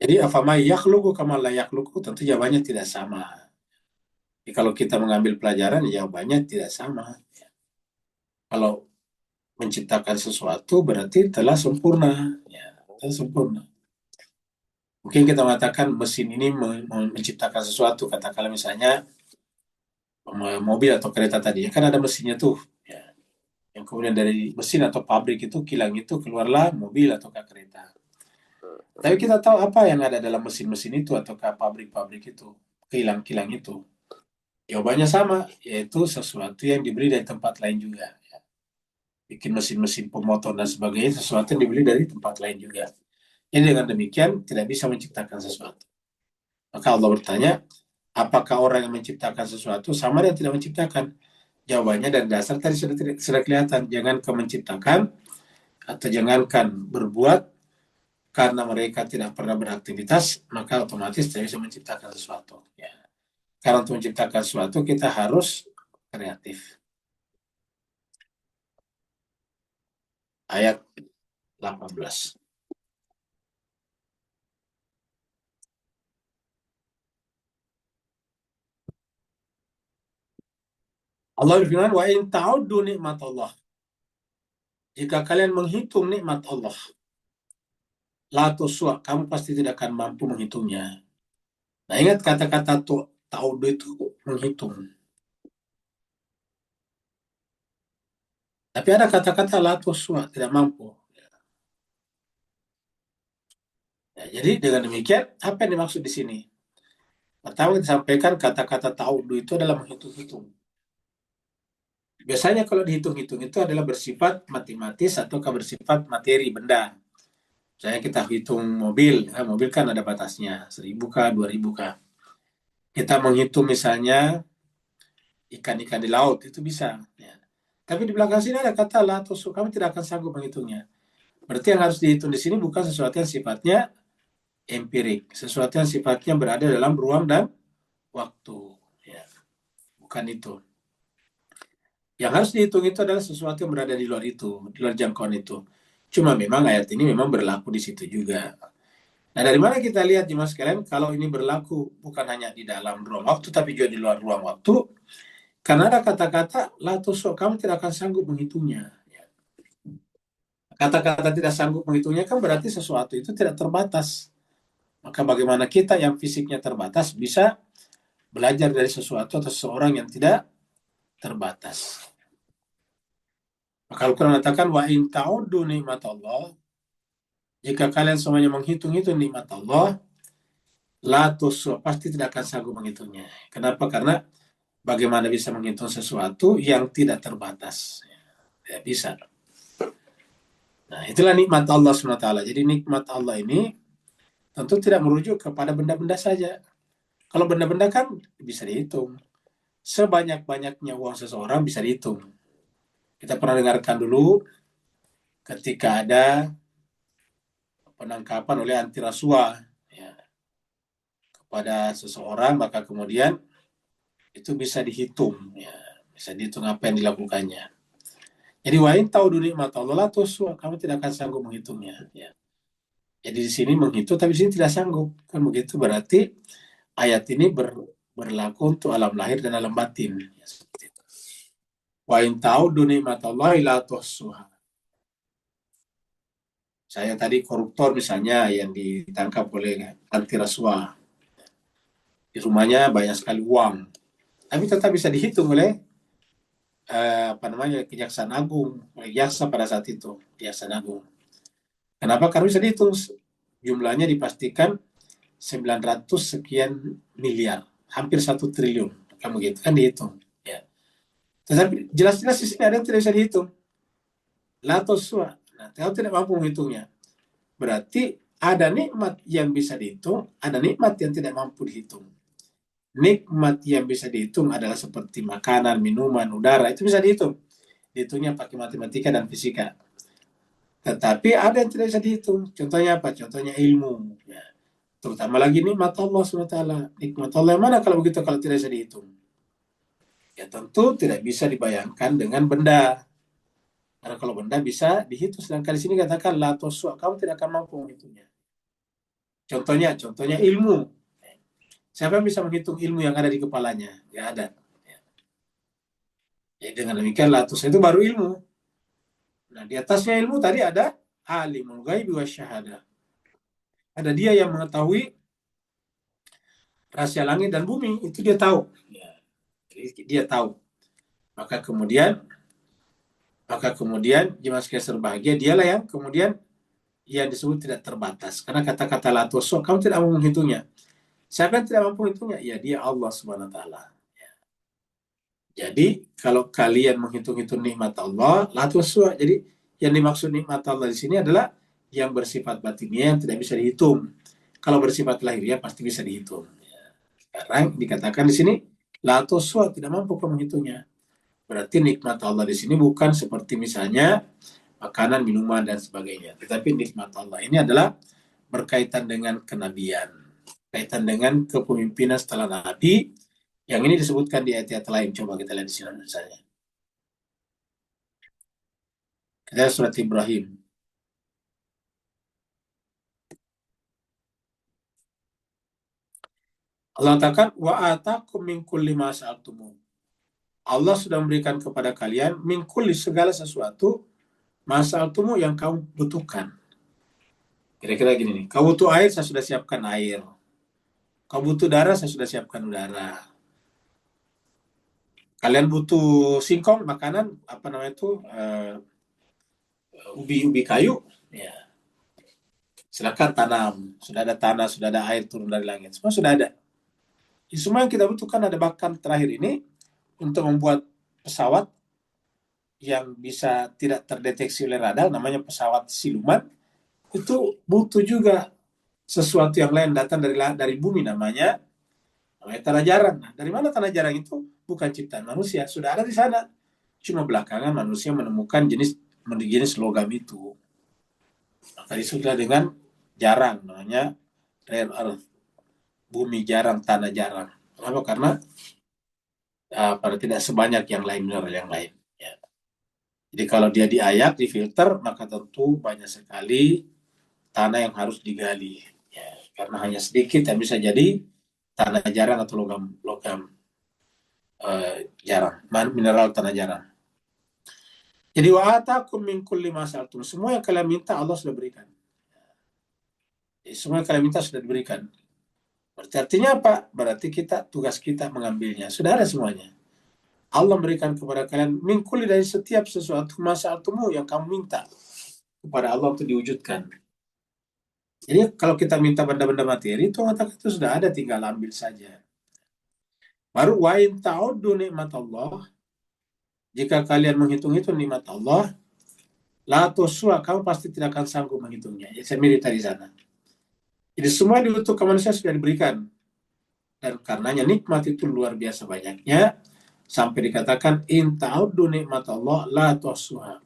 Jadi afama yakhluqu kama la yakhluqu, tentu jawabannya tidak sama. Jadi kalau kita mengambil pelajaran, jawabannya tidak sama. Kalau menciptakan sesuatu berarti telah sempurna. Ya, telah sempurna. Mungkin kita mengatakan mesin ini menciptakan sesuatu, katakanlah misalnya mobil atau kereta tadi, kan ada mesinnya tuh. Ya. Yang kemudian dari mesin atau pabrik itu, kilang itu keluarlah mobil atau kereta. Tapi kita tahu apa yang ada dalam mesin-mesin itu atau pabrik-pabrik itu, kilang-kilang itu. Jawabannya sama, yaitu sesuatu yang dibeli dari tempat lain juga. Ya. Bikin mesin-mesin pemotor dan sebagainya, sesuatu yang dibeli dari tempat lain juga. Jadi dengan demikian tidak bisa menciptakan sesuatu. Maka Allah bertanya, apakah orang yang menciptakan sesuatu sama dengan tidak menciptakan? Jawabannya dari dasar tadi sudah kelihatan. Jangan menciptakan atau jangankan berbuat, karena mereka tidak pernah beraktivitas, maka otomatis tidak bisa menciptakan sesuatu. Ya. Karena untuk menciptakan sesuatu kita harus kreatif. Ayat 18. Allah berfirman, wa in ta'uddu nikmat Allah. Jika kalian menghitung nikmat Allah, la tuswa, kamu pasti tidak akan mampu menghitungnya. Nah, ingat kata-kata ta'uddu itu menghitung. Tapi ada kata-kata la tuswa, tidak mampu. Ya, jadi dengan demikian, apa yang dimaksud di sini? Pertama disampaikan kata-kata ta'uddu itu adalah menghitung-hitung. Biasanya kalau dihitung-hitung itu adalah bersifat matematis atau bersifat materi, benda. Misalnya kita hitung mobil, mobil kan ada batasnya, 1.000 kah, 2.000 kah. Kita menghitung misalnya ikan-ikan di laut, itu bisa. Ya. Tapi di belakang sini ada kata la tusuk, kamu tidak akan sanggup menghitungnya. Berarti yang harus dihitung di sini bukan sesuatu yang sifatnya empirik, sesuatu yang sifatnya berada dalam ruang dan waktu. Ya. Bukan itu. Yang harus dihitung itu adalah sesuatu yang berada di luar itu, di luar jangkauan itu. Cuma memang ayat ini memang berlaku di situ juga. Nah, dari mana kita lihat di mas kalian kalau ini berlaku bukan hanya di dalam ruang waktu tapi juga di luar ruang waktu? Karena ada kata-kata la tusuk, kamu tidak akan sanggup menghitungnya. Kata-kata tidak sanggup menghitungnya kan berarti sesuatu itu tidak terbatas. Maka bagaimana kita yang fisiknya terbatas bisa belajar dari sesuatu atau seseorang yang tidak terbatas. Maka Al-Quran mengatakan, wa in ta'uddu nikmat Allah, jika kalian semuanya menghitung itu nikmat Allah, la tusu, pasti tidak akan sanggup menghitungnya. Kenapa? Karena bagaimana bisa menghitung sesuatu yang tidak terbatas? Tidak bisa. Nah, itulah nikmat Allah SWT. Jadi nikmat Allah ini tentu tidak merujuk kepada benda-benda saja. Kalau benda-benda kan bisa dihitung. Sebanyak-banyaknya uang seseorang bisa dihitung. Kita pernah dengarkan dulu ketika ada penangkapan oleh anti rasuah ya, kepada seseorang, maka kemudian itu bisa dihitung, ya, bisa dihitung apa yang dilakukannya. Jadi wa in ta'uddu nikmat Allah la tuhsuha, kamu tidak akan sanggup menghitungnya. Ya. Jadi di sini menghitung, tapi di sini tidak sanggup. Kan begitu, berarti ayat ini berlaku untuk alam lahir dan alam batin. Ya, seperti itu. Wa in ta'uddu nikmat Allah la tuhsuha. Saya tadi koruptor misalnya yang ditangkap oleh anti rasuah. Di rumahnya banyak sekali uang. Tapi tetap bisa dihitung oleh Kejaksaan Agung, oleh jaksa pada saat itu, Kejaksaan Agung. Kenapa? Karena bisa dihitung jumlahnya dipastikan 900 sekian miliar, hampir 1 triliun, kan begitu kan dihitung. Ya. Tetapi jelas-jelas di sini ada yang tidak bisa dihitung. Latoswa, nah, kalau tidak mampu menghitungnya, berarti ada nikmat yang bisa dihitung, ada nikmat yang tidak mampu dihitung. Nikmat yang bisa dihitung adalah seperti makanan, minuman, udara, itu bisa dihitung. Dihitungnya pakai matematika dan fisika. Tetapi ada yang tidak bisa dihitung. Contohnya apa? Contohnya ilmu. Ya. Terutama lagi nikmat Allah SWT. Nikmat Allah yang mana kalau begitu, kalau tidak bisa dihitung? Ya tentu tidak bisa dibayangkan dengan benda. Karena kalau benda bisa dihitung. Sedangkan di sini katakan la toswa, kamu tidak akan mampu menghitungnya. Contohnya ilmu. Siapa yang bisa menghitung ilmu yang ada di kepalanya? Tidak ada. Ya, dengan demikian latus itu baru ilmu. Nah, di atasnya ilmu tadi ada alimul ghaibi wasyahadah. Ada dia yang mengetahui rahasia langit dan bumi, itu dia tahu. Ya, dia tahu. Maka kemudian jemaah sekalian berbahagia, dialah yang kemudian yang disebut tidak terbatas. Karena kata-kata latus, kamu tidak mau menghitungnya. Siapa yang tidak mampu menghitungnya? Ya, dia Allah Subhanahu wa taala. Jadi kalau kalian menghitung-hitung nikmat Allah, la tuhsuha. Jadi yang dimaksud nikmat Allah di sini adalah yang bersifat batinnya yang tidak bisa dihitung. Kalau bersifat lahiriah pasti bisa dihitung. Sekarang dikatakan di sini la tuhsuha, tidak mampu kamu menghitungnya. Berarti nikmat Allah di sini bukan seperti misalnya makanan, minuman dan sebagainya. Tetapi nikmat Allah ini adalah berkaitan dengan kenabian, berkaitan dengan kepemimpinan setelah Nabi. Yang ini disebutkan di ayat-ayat lain. Coba kita lihat di sini misalnya. Kita lihat surat Ibrahim. Allah katakan wa atakum min kulli ma sa'altum. Allah sudah memberikan kepada kalian min kulli, segala sesuatu, ma sa'altum yang kamu butuhkan. Kira-kira gini nih, kamu butuh air, saya sudah siapkan air. Kamu butuh darah, saya sudah siapkan udara. Kalian butuh singkong, makanan, apa namanya itu, ubi kayu, ya. Silakan tanam. Sudah ada tanah, sudah ada air turun dari langit. Semua sudah ada. Semua yang kita butuhkan ada. Bahkan terakhir ini untuk membuat pesawat yang bisa tidak terdeteksi oleh radar, namanya pesawat siluman, itu butuh juga sesuatu yang lain datang dari bumi, namanya tanah jarang. Nah, dari mana tanah jarang itu? Bukan ciptaan manusia, sudah ada di sana. Cuma belakangan manusia menemukan jenis logam itu. Maka disebutlah dengan jarang, namanya rare earth, bumi jarang, tanah jarang. Kenapa? Karena pada tidak sebanyak yang lain, mineral yang lain. Ya. Jadi kalau dia diayak, difilter, maka tentu banyak sekali tanah yang harus digali. Ya. Karena hanya sedikit yang bisa jadi tanah jarang atau logam jarang, mineral tanah jarang. Jadi wa'atakum min kulli ma sa'altum, semua yang kalian minta Allah sudah berikan. Jadi, semua yang kalian minta sudah diberikan. Berarti artinya apa? Berarti tugas kita mengambilnya. Sudah ada semuanya. Allah memberikan kepada kalian min kulli, dari setiap sesuatu masa'atumu yang kamu minta kepada Allah untuk diwujudkan. Jadi kalau kita minta benda-benda materi itu maka itu sudah ada, tinggal ambil saja. Baru wa in ta'uddu nikmat Allah, jika kalian menghitung-hitung nikmat Allah, la tuhsuha, kamu pasti tidak akan sanggup menghitungnya. Ya, saya mirip tadi sana. Jadi semua untuk manusia sudah diberikan. Dan karenanya nikmat itu luar biasa banyaknya, sampai dikatakan in ta'uddu nikmat Allah la tuhsuha.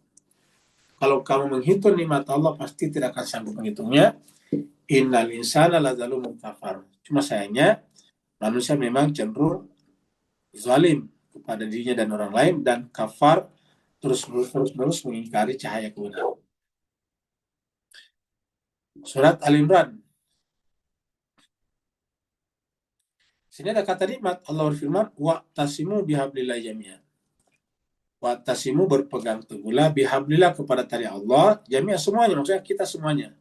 Kalau kamu menghitung nikmat Allah pasti tidak akan sanggup menghitungnya. Innal insana lazalumun kafar. Cuma sayangnya manusia memang cenderung zalim kepada dirinya dan orang lain, dan kafar, terus mengingkari cahaya kebenaran. Surat Al-Imran. Sini ada kata nikmat. Allah berfirman, wa'tasimu bihablillah jami'an. Wa'tasimu, berpegang teguhlah, bihablillah, kepada tali Allah, jami'an, semuanya, maksudnya kita semuanya.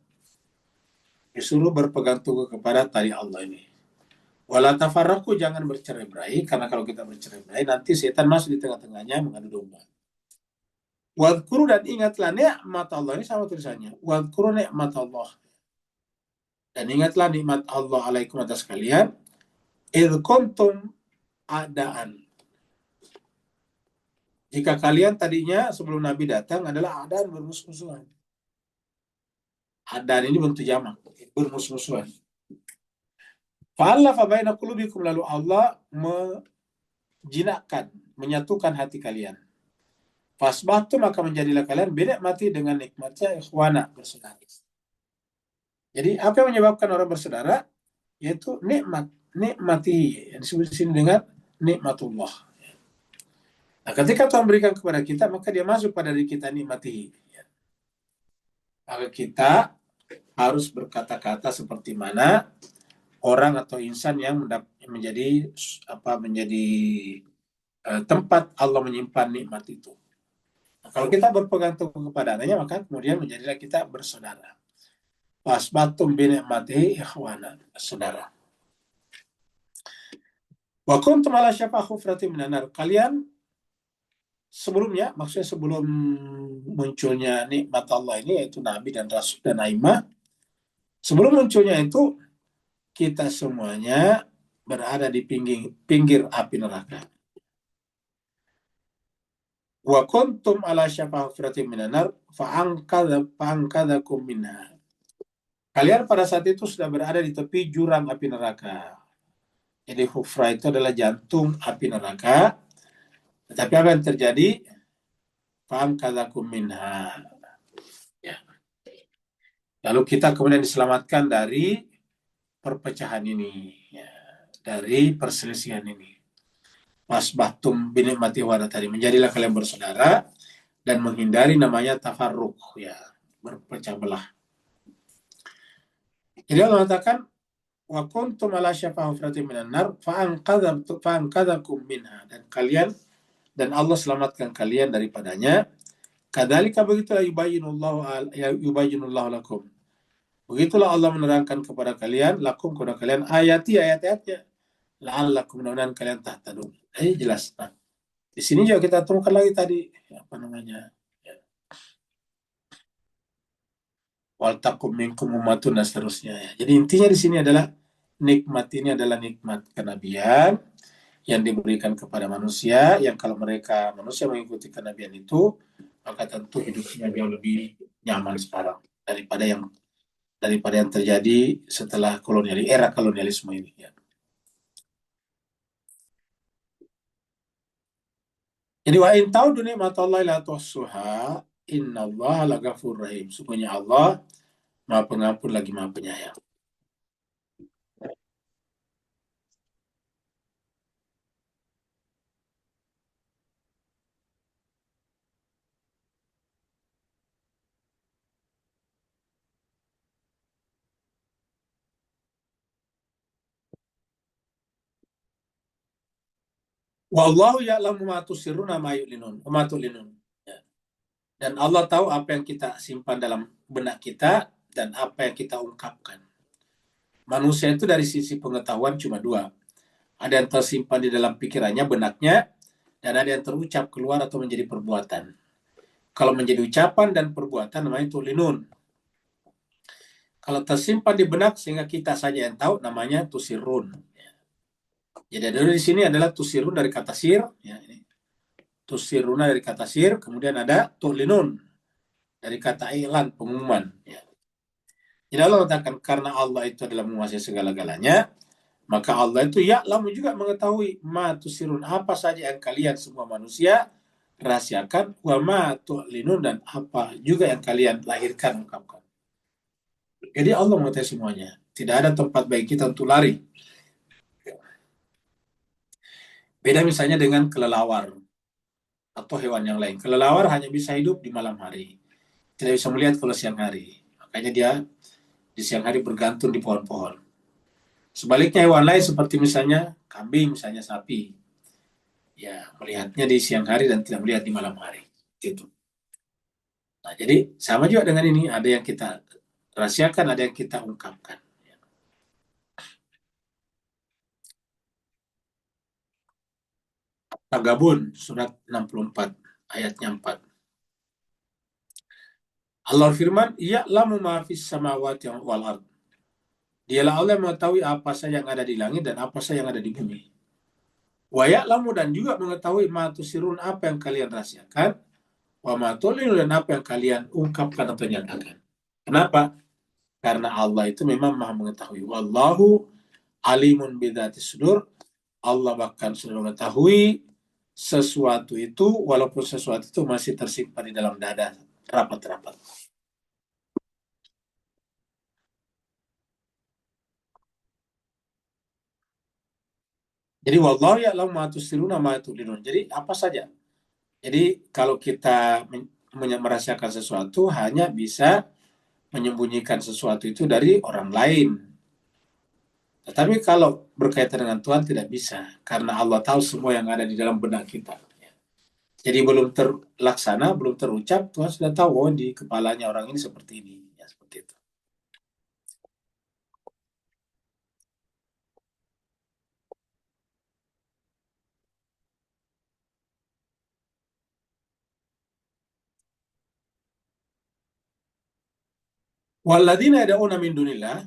Disuruh berpegang teguh kepada tali Allah ini. Wala tafarraqu, jangan bercerai-berai, karena kalau kita bercerai-berai nanti setan masuk di tengah-tengahnya mengadu domba. Wadhkuru, dan ingatlah nikmat Allah, ini sama tulisannya. Wadhkuru nikmat Allah. Dan ingatlah nikmat Allah alaikum, atas kalian. Idh kuntum adaan. Jika kalian tadinya sebelum Nabi datang adalah adaan, bermusuh-musuhan. Adaan ini bentuk jamak, bermusuh-musuhan. Fa'allafa baina qulubikum, lalu Allah menjinakkan, menyatukan hati kalian. Fasbahtu, maka menjadilah kalian binikmati, dengan nikmatnya, ikhwana, bersaudara. Jadi apa yang menyebabkan orang bersaudara? Yaitu nikmati, yang disebut di sini dengan nikmatullah. Nah, ketika Tuhan berikan kepada kita, maka dia masuk pada diri kita, nikmati. Maka kita harus berkata-kata seperti mana orang atau insan yang menjadi tempat Allah menyimpan nikmat itu. Nah, kalau kita berpegang teguh kepadanya, maka kemudian menjadilah kita bersaudara. Wasbatum binikmatihi ikhwana, saudara. Wa kuntum ala syafa hufratin minan nar. Kalian sebelumnya, maksudnya sebelum munculnya nikmat Allah ini, yaitu Nabi dan Rasul dan Aimah, sebelum munculnya itu kita semuanya berada di pinggir api neraka. Wa kuntum ala syafa hufratin minan nar fa'ankadhakum minha. Kalian pada saat itu sudah berada di tepi jurang api neraka. Jadi hufrah itu adalah jantung api neraka. Tetapi apa yang terjadi? Fa'ankadhakum minha. Ya. Lalu kita kemudian diselamatkan dari perpecahan ini, ya, dari perselisihan ini. Wasbahtum binikmati wada, tadi menjadilah kalian bersaudara dan menghindari namanya tafarruq, ya, berpecah belah. Jadi Allah mengatakan wa kuntum ala syafa hufratin minan nar fa'ankadhakum minha, dan Allah selamatkan kalian daripadanya. Kadzalika, begitulah yubayyinullahu lakum. Begitulah Allah menerangkan kepada kalian, lakum, kepada kalian, ayat-ayatnya, la'allakum, mudah-mudahan kalian tahtadun. Jelas. Nah, di sini juga kita temukan lagi tadi apa namanya? Ya. Wal takum minkum ummatun, dan seterusnya. Ya. Jadi intinya di sini adalah nikmat ini adalah nikmat kenabian yang diberikan kepada manusia, yang kalau manusia mengikuti kenabian itu, maka tentu hidupnya jauh lebih nyaman sekarang daripada yang terjadi setelah era kolonialisme ini. Ya. Jadi wa in ta'udu ni'matallahi la tuhsuha innallaha laghafurur rahim. Sungguhnya Allah Maha Pengampun lagi Maha Penyayang. Wallahu ya'lamu ma tusirruna ma yu'linun, wa ma tu'linun. Ya. Dan Allah tahu apa yang kita simpan dalam benak kita dan apa yang kita ungkapkan. Manusia itu dari sisi pengetahuan cuma dua. Ada yang tersimpan di dalam pikirannya, benaknya, dan ada yang terucap keluar atau menjadi perbuatan. Kalau menjadi ucapan dan perbuatan namanya tulinun. Kalau tersimpan di benak sehingga kita saja yang tahu namanya tusirun. Jadi dulu di sini adalah tusirun dari kata sir, ya, ini. Tusiruna dari kata sir, kemudian ada tulinun dari kata iklan, pengumuman. Ya. Jadi Allah katakan karena Allah itu adalah menguasai segala-galanya, maka Allah itu ya'lamu juga mengetahui ma tusirun, apa saja yang kalian semua manusia rahasiakan, wa ma tu'linun, dan apa juga yang kalian lahirkan, ungkapkan. Jadi Allah mengetahui semuanya. Tidak ada tempat bagi kita untuk lari. Beda misalnya dengan kelelawar atau hewan yang lain. Kelelawar hanya bisa hidup di malam hari. Tidak bisa melihat kalau siang hari. Makanya dia di siang hari bergantung di pohon-pohon. Sebaliknya hewan lain seperti misalnya kambing, misalnya sapi. Ya, melihatnya di siang hari dan tidak melihat di malam hari. Gitu. Nah, jadi sama juga dengan ini. Ada yang kita rahasiakan, ada yang kita ungkapkan. Tagabun, surat 64, ayatnya 4. Allah firman, ya'lamu ma fis samawati wal ard. Dialah Allah yang mengetahui apa saja yang ada di langit dan apa saja yang ada di bumi. Wa ya'lamu, dan juga mengetahui ma tusirun, apa yang kalian rahasiakan, wa ma tulinu, dan apa yang kalian ungkapkan atau nyatakan. Kenapa? Karena Allah itu memang maha mengetahui. Wallahu alimun bidzati sudur. Allah bahkan sudah mengetahui sesuatu itu, walaupun sesuatu itu masih tersimpan di dalam dada rapat-rapat. Jadi wallahu ya'lamu ma tusiruna ma tulinun. Jadi apa saja. Jadi kalau kita merasakan sesuatu hanya bisa menyembunyikan sesuatu itu dari orang lain. Tetapi kalau berkaitan dengan Tuhan tidak bisa, karena Allah tahu semua yang ada di dalam benak kita. Jadi belum terlaksana, belum terucap, Tuhan sudah tahu, oh di kepalanya orang ini seperti ini. Ya, seperti itu. Walladzina yad'una min dunillah,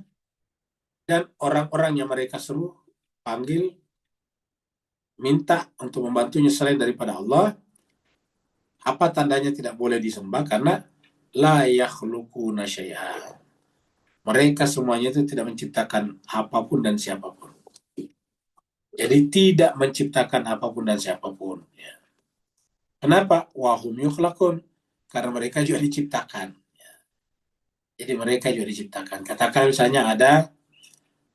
dan orang-orang yang mereka seru, panggil, minta untuk membantunya selain daripada Allah, apa tandanya tidak boleh disembah? Karena la yakhluquna syai'a. Mereka semuanya itu tidak menciptakan apapun dan siapapun. Jadi tidak menciptakan apapun dan siapapun. Ya. Kenapa? Wahum yukhlaqun. Karena mereka juga diciptakan. Ya. Jadi mereka juga diciptakan. Katakan misalnya ada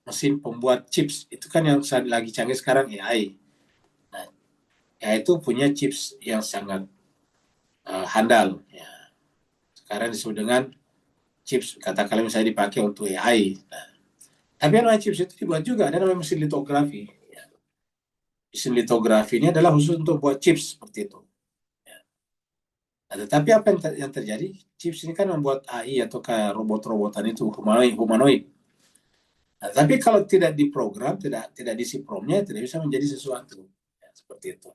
mesin pembuat chips. Itu kan yang lagi canggih sekarang AI. Nah, AI itu punya chips yang sangat handal. Ya. Sekarang disebut dengan chips. Katakanlah misalnya dipakai untuk AI. Nah, tapi namanya chips itu dibuat juga. Ada namanya mesin litografi. Ya. Mesin litografi ini adalah khusus untuk buat chips seperti itu. Nah, tetapi apa yang terjadi? Chips ini kan membuat AI atau kayak robot-robotan itu humanoid. Nah, tapi kalau tidak diprogram, tidak diisi promnya, tidak bisa menjadi sesuatu. Ya, seperti itu.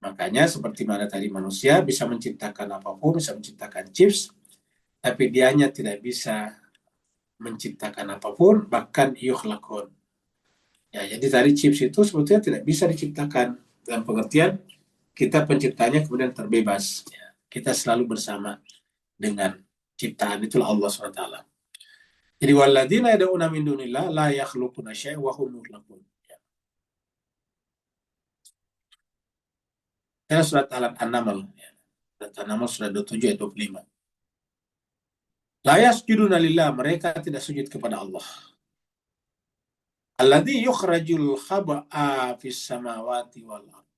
Makanya seperti mana tadi manusia bisa menciptakan apapun, bisa menciptakan chips, tapi dianya tidak bisa menciptakan apapun, bahkan yukhlaqun. Ya, jadi tadi chips itu sebetulnya tidak bisa diciptakan dalam pengertian kita penciptanya kemudian terbebas. Ya, kita selalu bersama dengan ciptaan itulah Allah SWT. Jadi walladzina yad'una min dunillah la yakhluquna syai'an wa hum yukhlaqun. Ya. Surat An-Naml. Ya. Surat An-Naml surat 27 ayat 25. La yasjuduna lillah, mereka tidak sujud kepada Allah. Alladzi yukhrajul khaba'a fis samawati wal ardh.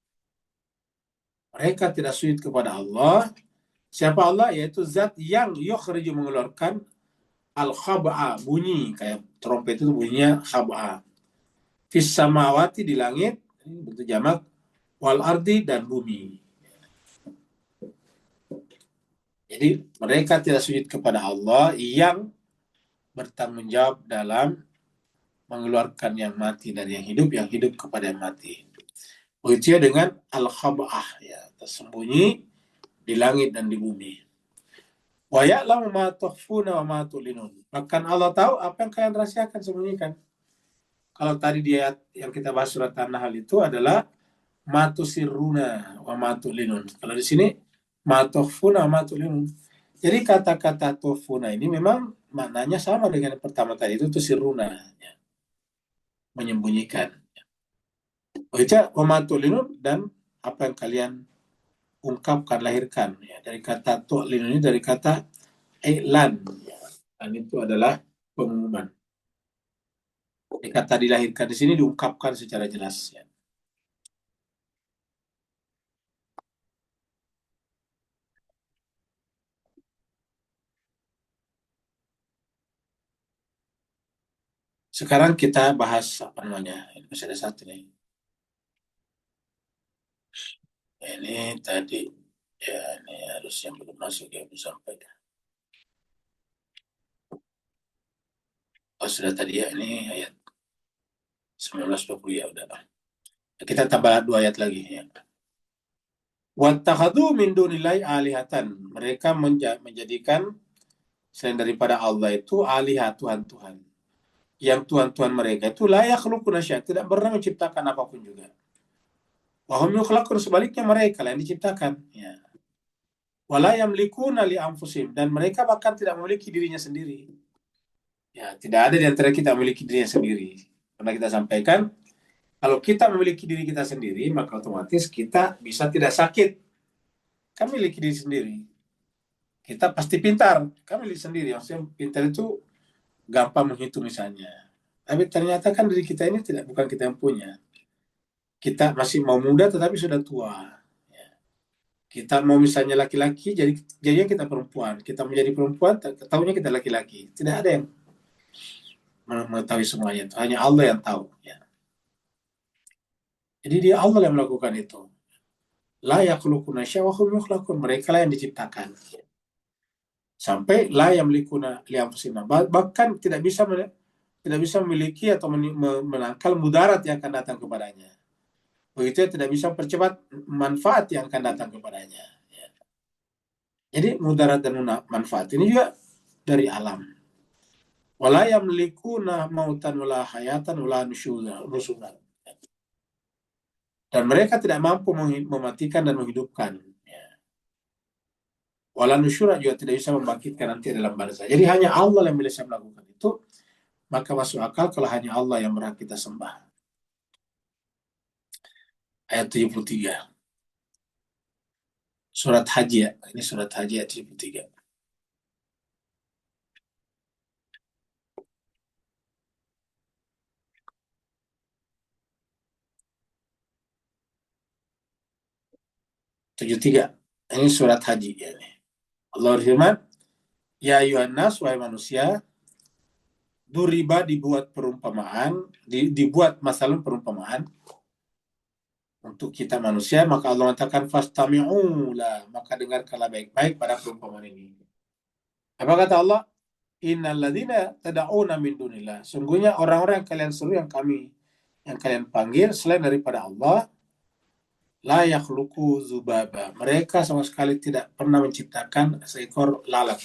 Mereka tidak sujud kepada Allah. Siapa Allah? Yaitu zat yang yukhriju, mengeluarkan al-khaba'a, bunyi kayak trompet itu bunyinya khaba'a. Fis samawati, di langit, bentuk jamak, wal ardi, dan bumi. Jadi mereka tidak sujud kepada Allah yang bertanggung jawab dalam mengeluarkan yang mati dari yang hidup kepada yang mati. Begitu dengan al-khab'ah, ya, tersembunyi di langit dan di bumi. Wa ya'lamu ma tukhfuna wa ma tu'linun. Bahkan Allah tahu apa yang kalian rahasiakan, sembunyikan. Kalau tadi di ayat yang kita bahas surat An-Nahl itu adalah ma tusirruna wa ma tu'linun. Kalau di sini ma tukhfuna wa ma tu'linun. Jadi kata-kata tukhfuna ini memang maknanya sama dengan yang pertama tadi itu tusirruna, ya, menyembunyikan. Begitu wa ma tu'linun, dan apa yang kalian ungkapkan, lahirkan, ya. Dari kata tu'linun ini dari kata i'lan, ya. Dan itu adalah pengumuman. Kata dilahirkan di sini diungkapkan secara jelas, ya. Sekarang kita bahas apa namanya? Ini masih ada satu nih. Ini tadi, ya, ini harus yang belum masuk yang belum sampaikan. Oh, sudah tadi ya, ini ayat 19-20 ya udah. Kita tambah 2 ayat lagi, ya. Wattakhadhu min dunillahi alihatan. Mereka menjadikan selain daripada Allah itu alihat, Tuhan-Tuhan. Yang Tuhan-Tuhan mereka itu la yakhluquna syai'an, tidak pernah menciptakan apapun juga. Wa hum yukhlaqun, sebaliknya mereka lah yang diciptakan, ya. Wala yamlikuna li anfusihim, dan mereka bahkan tidak memiliki dirinya sendiri. Ya, tidak ada di antara kita memiliki dirinya sendiri. Karena kita sampaikan, kalau kita memiliki diri kita sendiri, maka otomatis kita bisa tidak sakit. Kami memiliki diri sendiri. Kita pasti pintar. Kami miliki sendiri. Maksudnya pintar itu gampang menghitung misalnya. Tapi ternyata kan diri kita ini bukan kita yang punya. Kita masih mau muda tetapi sudah tua. Ya. Kita mau misalnya laki-laki, jadinya kita perempuan. Kita menjadi perempuan, tahunya kita laki-laki. Tidak ada yang mengetahui semuanya. Itu hanya Allah yang tahu. Ya. Jadi dia Allah yang melakukan itu. La yakhluquna syai'an wa hum yukhlaqun. Mereka lah yang diciptakan. Sampai la yamlikuna li anfusihim. Bahkan tidak bisa memiliki atau menangkal mudarat yang akan datang kepadanya. Begitu ya, tidak bisa mempercepat manfaat yang akan datang kepadanya. Ya. Jadi mudarat dan manfaat ini juga dari alam. Wala yamlikuna mautan wala hayatan wala nusyuran. Dan mereka tidak mampu mematikan dan menghidupkan. Ya. Wala nusyura, juga tidak bisa membangkitkan nanti dalam bangsa. Jadi hanya Allah yang bisa melakukan itu. Maka masuk akal kalau hanya Allah yang berhak kita sembah. Ayat 73. Surat Haji, ya. Ini surat Haji ayat 73. Ini surat Haji, ya. Allah berfirman, ya ayuhan nas, wahai manusia, duriba, dibuat perumpamaan, dibuat masalah perumpamaan untuk kita manusia, maka Allah mengatakan fastami'u la, maka dengarkanlah baik-baik pada perumpamaan ini. Apa kata Allah? Innal ladzina tad'una min dunillah. Sungguhnya orang-orang yang kalian seru, yang kalian panggil selain daripada Allah, la yakhluqu zubaba. Mereka sama sekali tidak pernah menciptakan seekor lalat.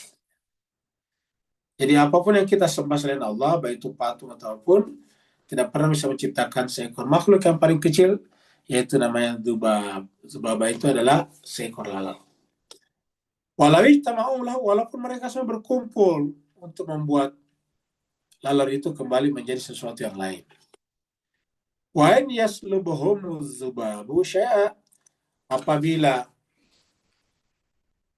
Jadi apapun yang kita sembah selain Allah, baik itu patung ataupun, tidak pernah bisa menciptakan seekor makhluk yang paling kecil, yaitu namanya dzubab. Dzubaba itu adalah seekor lalat. Walaupun mereka semua berkumpul untuk membuat lalat itu kembali menjadi sesuatu yang lain. Wa in yaslubuhum dzubabu syai'a, apabila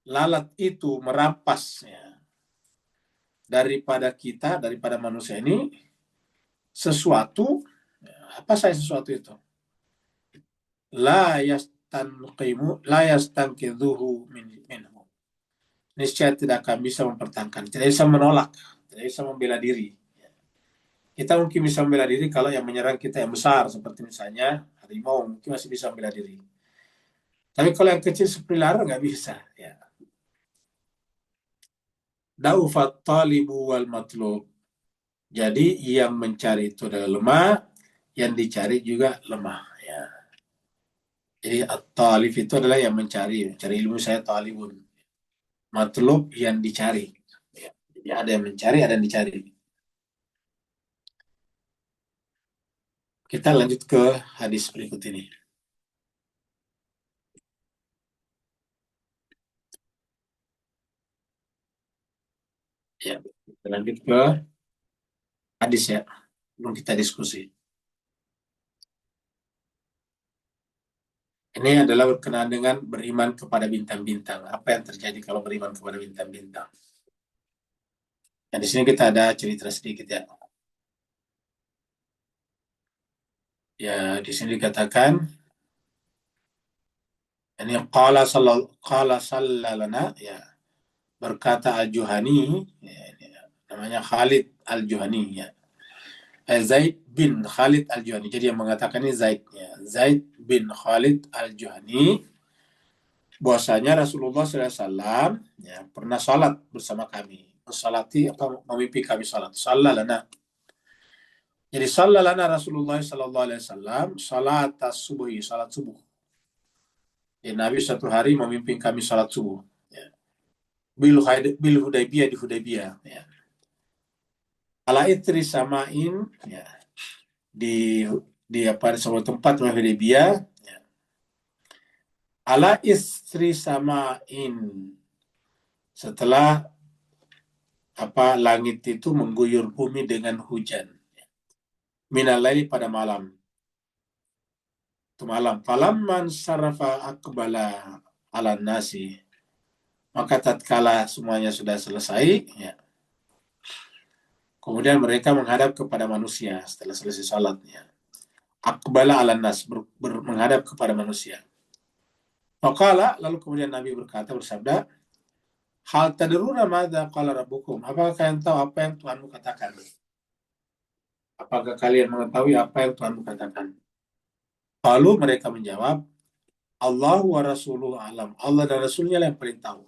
lalat itu merampasnya daripada manusia ini sesuatu, apa saya sesuatu itu? La yastankidhuhu minhu. Niscaya tidak akan bisa mempertahankan, tidak bisa menolak, tidak bisa membela diri. Kita mungkin bisa membela diri kalau yang menyerang kita yang besar, seperti misalnya harimau, mungkin masih bisa membela diri. Tapi kalau yang kecil seperti lalat nggak bisa. Ya. Da'ufat talibu wal matlub. Jadi yang mencari itu adalah lemah, yang dicari juga lemah. Ya. Jadi at-talif itu adalah yang mencari ilmu, saya talibun. Matlub yang dicari. Ya. Jadi ada yang mencari, ada yang dicari. Kita lanjut ke hadis berikut ini. Ya, kita lanjut ke hadis ya. Belum kita diskusi. Ini adalah berkenaan dengan beriman kepada bintang-bintang. Apa yang terjadi kalau beriman kepada bintang-bintang? Nah, di sini kita ada cerita sedikit ya. Ya, di sini dikatakan ini qala sallalana ya, berkata Al-Juhani ya, ini, namanya Khalid Al-Juhani ya. Zaid bin Khalid Al-Juhani. Jadi yang mengatakan ini Zaid ya. Zaid bin Khalid Al-Juhani, bahwasanya Rasulullah SAW ya, pernah salat bersama kami. Salati apa, memimpin kami salat. Sallalana. Jadi sallalana Rasulullah SAW salat subuh, salat subuh. Ya, Nabi satu hari memimpin kami salat subuh. Ya. Bil Hudaybiyah, di Hudaybiyah. Ya. Ala itri samain ya. Di apa, di sebuah tempat namanya Hudaybiyah. Ya. Ala istri samain, setelah apa, langit itu mengguyur bumi dengan hujan. Minalaili, pada malam. Itu malam. Falamman sarafa akbala ala nasi. Maka tatkala semuanya sudah selesai, ya, kemudian mereka menghadap kepada manusia setelah selesai salatnya. Akbala ala nas, menghadap kepada manusia. Faqala, lalu kemudian Nabi berkata, bersabda, hal tadruna madza qala rabbukum? Apakah kalian tahu apa yang Tuhanmu katakan? Apakah kalian mengetahui apa yang Tuhanmu katakan? Lalu mereka menjawab, Allah wa rasuluhu alam. Allah dan Rasulnya yang paling tahu.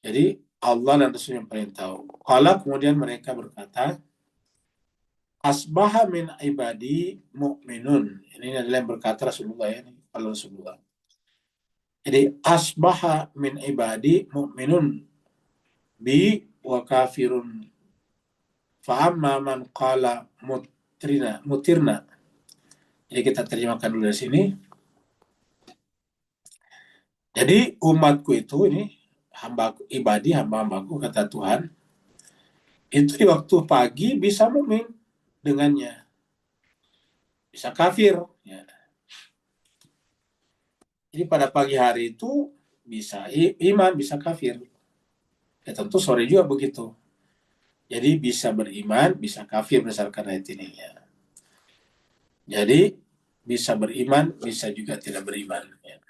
Jadi Allah dan Rasul yang paling tahu. Kalau kemudian mereka berkata, asbaha min ibadi mu'minun. Ini adalah yang berkata Rasulullah ya. Kalau Rasulullah. Jadi asbaha min ibadi mu'minun bi wa kafirun. Fa'amma man qala mutirna. Jadi kita terjemahkan dulu dari sini. Jadi umatku itu ini hamba hambaku kata Tuhan, itu di waktu pagi bisa mukmin dengannya, bisa kafir ya. Jadi pada pagi hari itu bisa iman, bisa kafir ya, tentu sore juga begitu. Jadi bisa beriman, bisa kafir berdasarkan ayat ini ya. Jadi bisa beriman, bisa juga tidak beriman ya.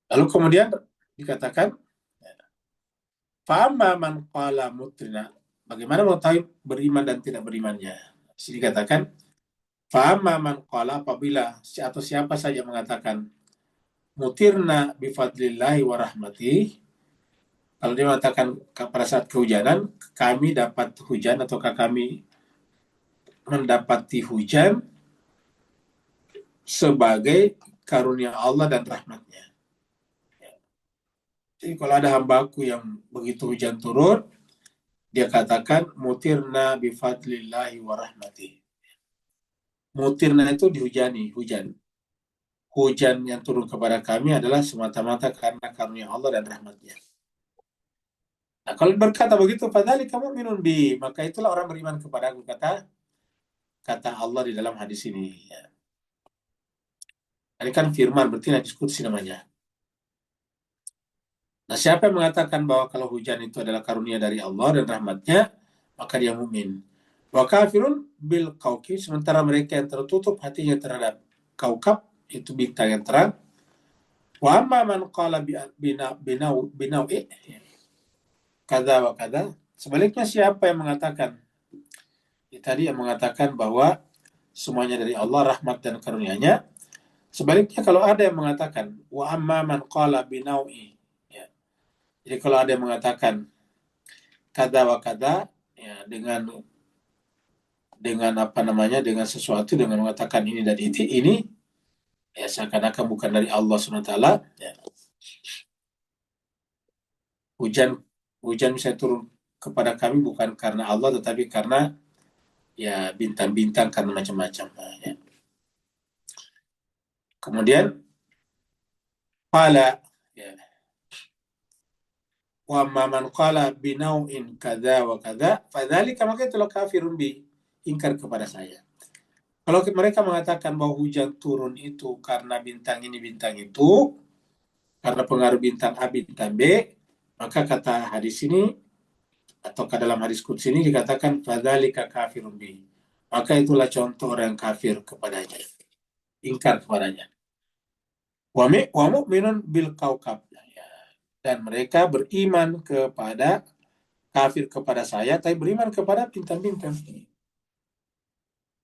Lalu kemudian dikatakan fa'amma man qala mutrina. Bagaimana mengetahui beriman dan tidak berimannya? Di sini dikatakan fa'amma man qala, apabila atau siapa saja mengatakan mutirna bifadlillahi wa rahmatih, kalau dia mengatakan pada saat kehujanan kami dapat hujan ataukah kami mendapati hujan sebagai karunia Allah dan rahmatnya. Jadi kalau ada hambaku yang begitu hujan turun, dia katakan mutirna bifadlillahi wa rahmatih. Mutirna itu dihujani, hujan. Hujan yang turun kepada kami adalah semata-mata karena karunia Allah dan rahmatnya. Nah, kalau berkata begitu, fadzalika mu'minun bi, maka itulah orang beriman kepada aku, kata Allah di dalam hadis ini. Ya. Ini kan firman, berarti tidak diskusi namanya. Nah, siapa yang mengatakan bahwa kalau hujan itu adalah karunia dari Allah dan rahmatnya, maka dia mukmin. Wa kafirun bil kauki, sementara mereka yang tertutup hatinya terhadap kaukab, itu bintang yang terang. Wa amma man qala binau'i kada wa kada, sebaliknya siapa yang mengatakan tadi, yang mengatakan bahwa semuanya dari Allah, rahmat dan karunia-Nya. Sebaliknya kalau ada yang mengatakan wa amma man qala binau'i ya. Jadi kalau ada yang mengatakan kada wa kada ya, dengan dengan dengan sesuatu, dengan mengatakan ini dan ini, ya seakan-akan bukan dari Allah SWT. Ya. Hujan bisa turun kepada kami bukan karena Allah, tetapi karena ya bintang-bintang, karena macam-macam. Ya. Kemudian qala, ya, wa man qala binau'in kadza wa kadza fadzalika, maka itulah kafirun bi, ingkar kepada saya. Kalau mereka mengatakan bahwa hujan turun itu karena bintang ini bintang itu, karena pengaruh bintang A bintang B, maka kata hadis ini atau ke dalam hadis qudsi ini dikatakan fadzalika kafirun bi, maka itulah contoh orang kafir kepadanya, ingkar kepadanya. Wa mu'minun bil kaukab, ya. Dan mereka beriman kepada, kafir kepada saya, tapi beriman kepada bintang-bintang.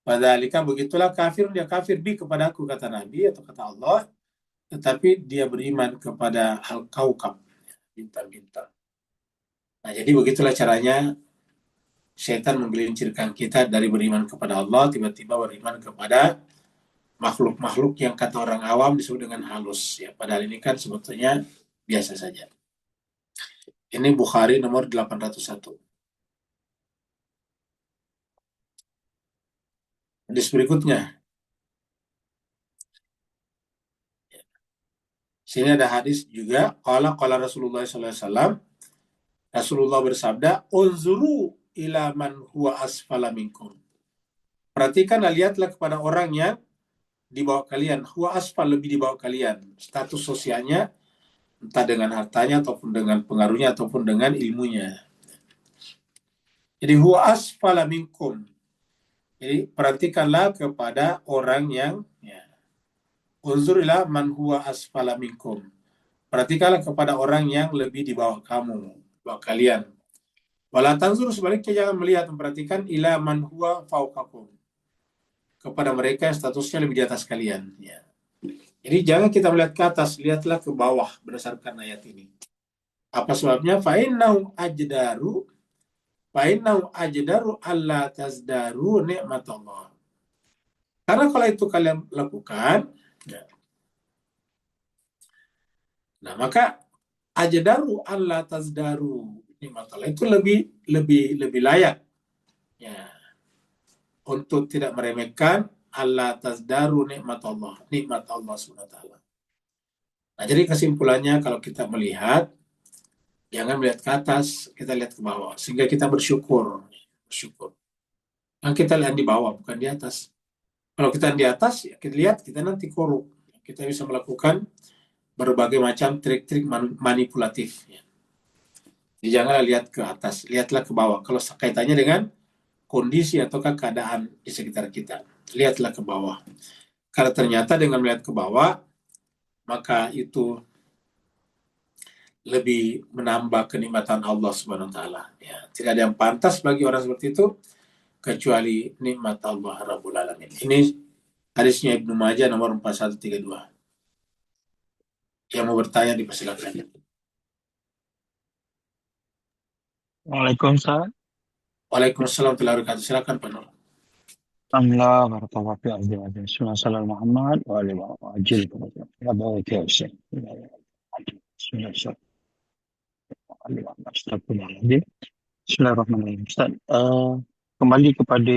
Fadzalika, begitulah kafir, dia kafir bi kepada aku, kata Nabi atau kata Allah, tetapi dia beriman kepada al-kaukab, bintang-bintang. Nah, jadi begitulah caranya setan menggelincirkan kita dari beriman kepada Allah, tiba-tiba beriman kepada makhluk-makhluk yang kata orang awam disebut dengan halus. Ya, padahal ini kan sebetulnya biasa saja. Ini Bukhari nomor 801. Hadis berikutnya. Sini ada hadis juga. Qala Rasulullah SAW. Rasulullah bersabda, unzuru ila man huwa asfala minkum. Perhatikan, lihatlah kepada orang yang di bawah kalian. Huwa asfal, lebih di bawah kalian. Status sosialnya, entah dengan hartanya, ataupun dengan pengaruhnya, ataupun dengan ilmunya. Jadi huwa asfala minkum. Jadi perhatikanlah kepada orang yang, ya, unzur ila man huwa asfala minkum. Perhatikanlah kepada orang yang lebih di bawah kamu, bawah kalian. Wala tanzur, sebaliknya jangan melihat, memperhatikan ila man huwa fauqakum, kepada mereka yang statusnya lebih di atas kalian. Ya. Jadi jangan kita melihat ke atas, lihatlah ke bawah berdasarkan ayat ini. Apa sebabnya? Fa'innahu ajdaru alla tazdaru ni'matallah. Karena kalau itu kalian lakukan, ya, nah maka ajdaru alla tazdaru ni'matallah itu lebih layak, ya, untuk tidak meremehkan alla tazdaru nikmat Allah SWT. Nah, jadi kesimpulannya kalau kita melihat, jangan melihat ke atas, kita lihat ke bawah sehingga kita bersyukur. Nah, kita lihat di bawah, bukan di atas. Kalau kita di atas, ya kita lihat kita nanti korup. Kita bisa melakukan berbagai macam trik-trik manipulatif. Ya. Jadi janganlah lihat ke atas, lihatlah ke bawah. Kalau kaitannya dengan kondisi atau keadaan di sekitar kita, lihatlah ke bawah. Kalau ternyata dengan melihat ke bawah, maka itu lebih menambah kenikmatan Allah Subhanahu wa taala. Ya, tidak ada yang pantas bagi orang seperti itu kecuali nikmat Allah Rabbul Alamin. Ini hadisnya Ibnu Majah nomor 4132. Yang mau bertanya dipersilakan. Waalaikumsalam. Waalaikumsalam warahmatullahi wabarakatuh. Silakan Pak Nur. Alhamdulillah, barakallahu fi ardi wa jalla. Sallallahu Muhammad wa alihi wa ajil. Ya baik ya Ustaz. Bismillahirrahmanirrahim. Ustaz, kembali kepada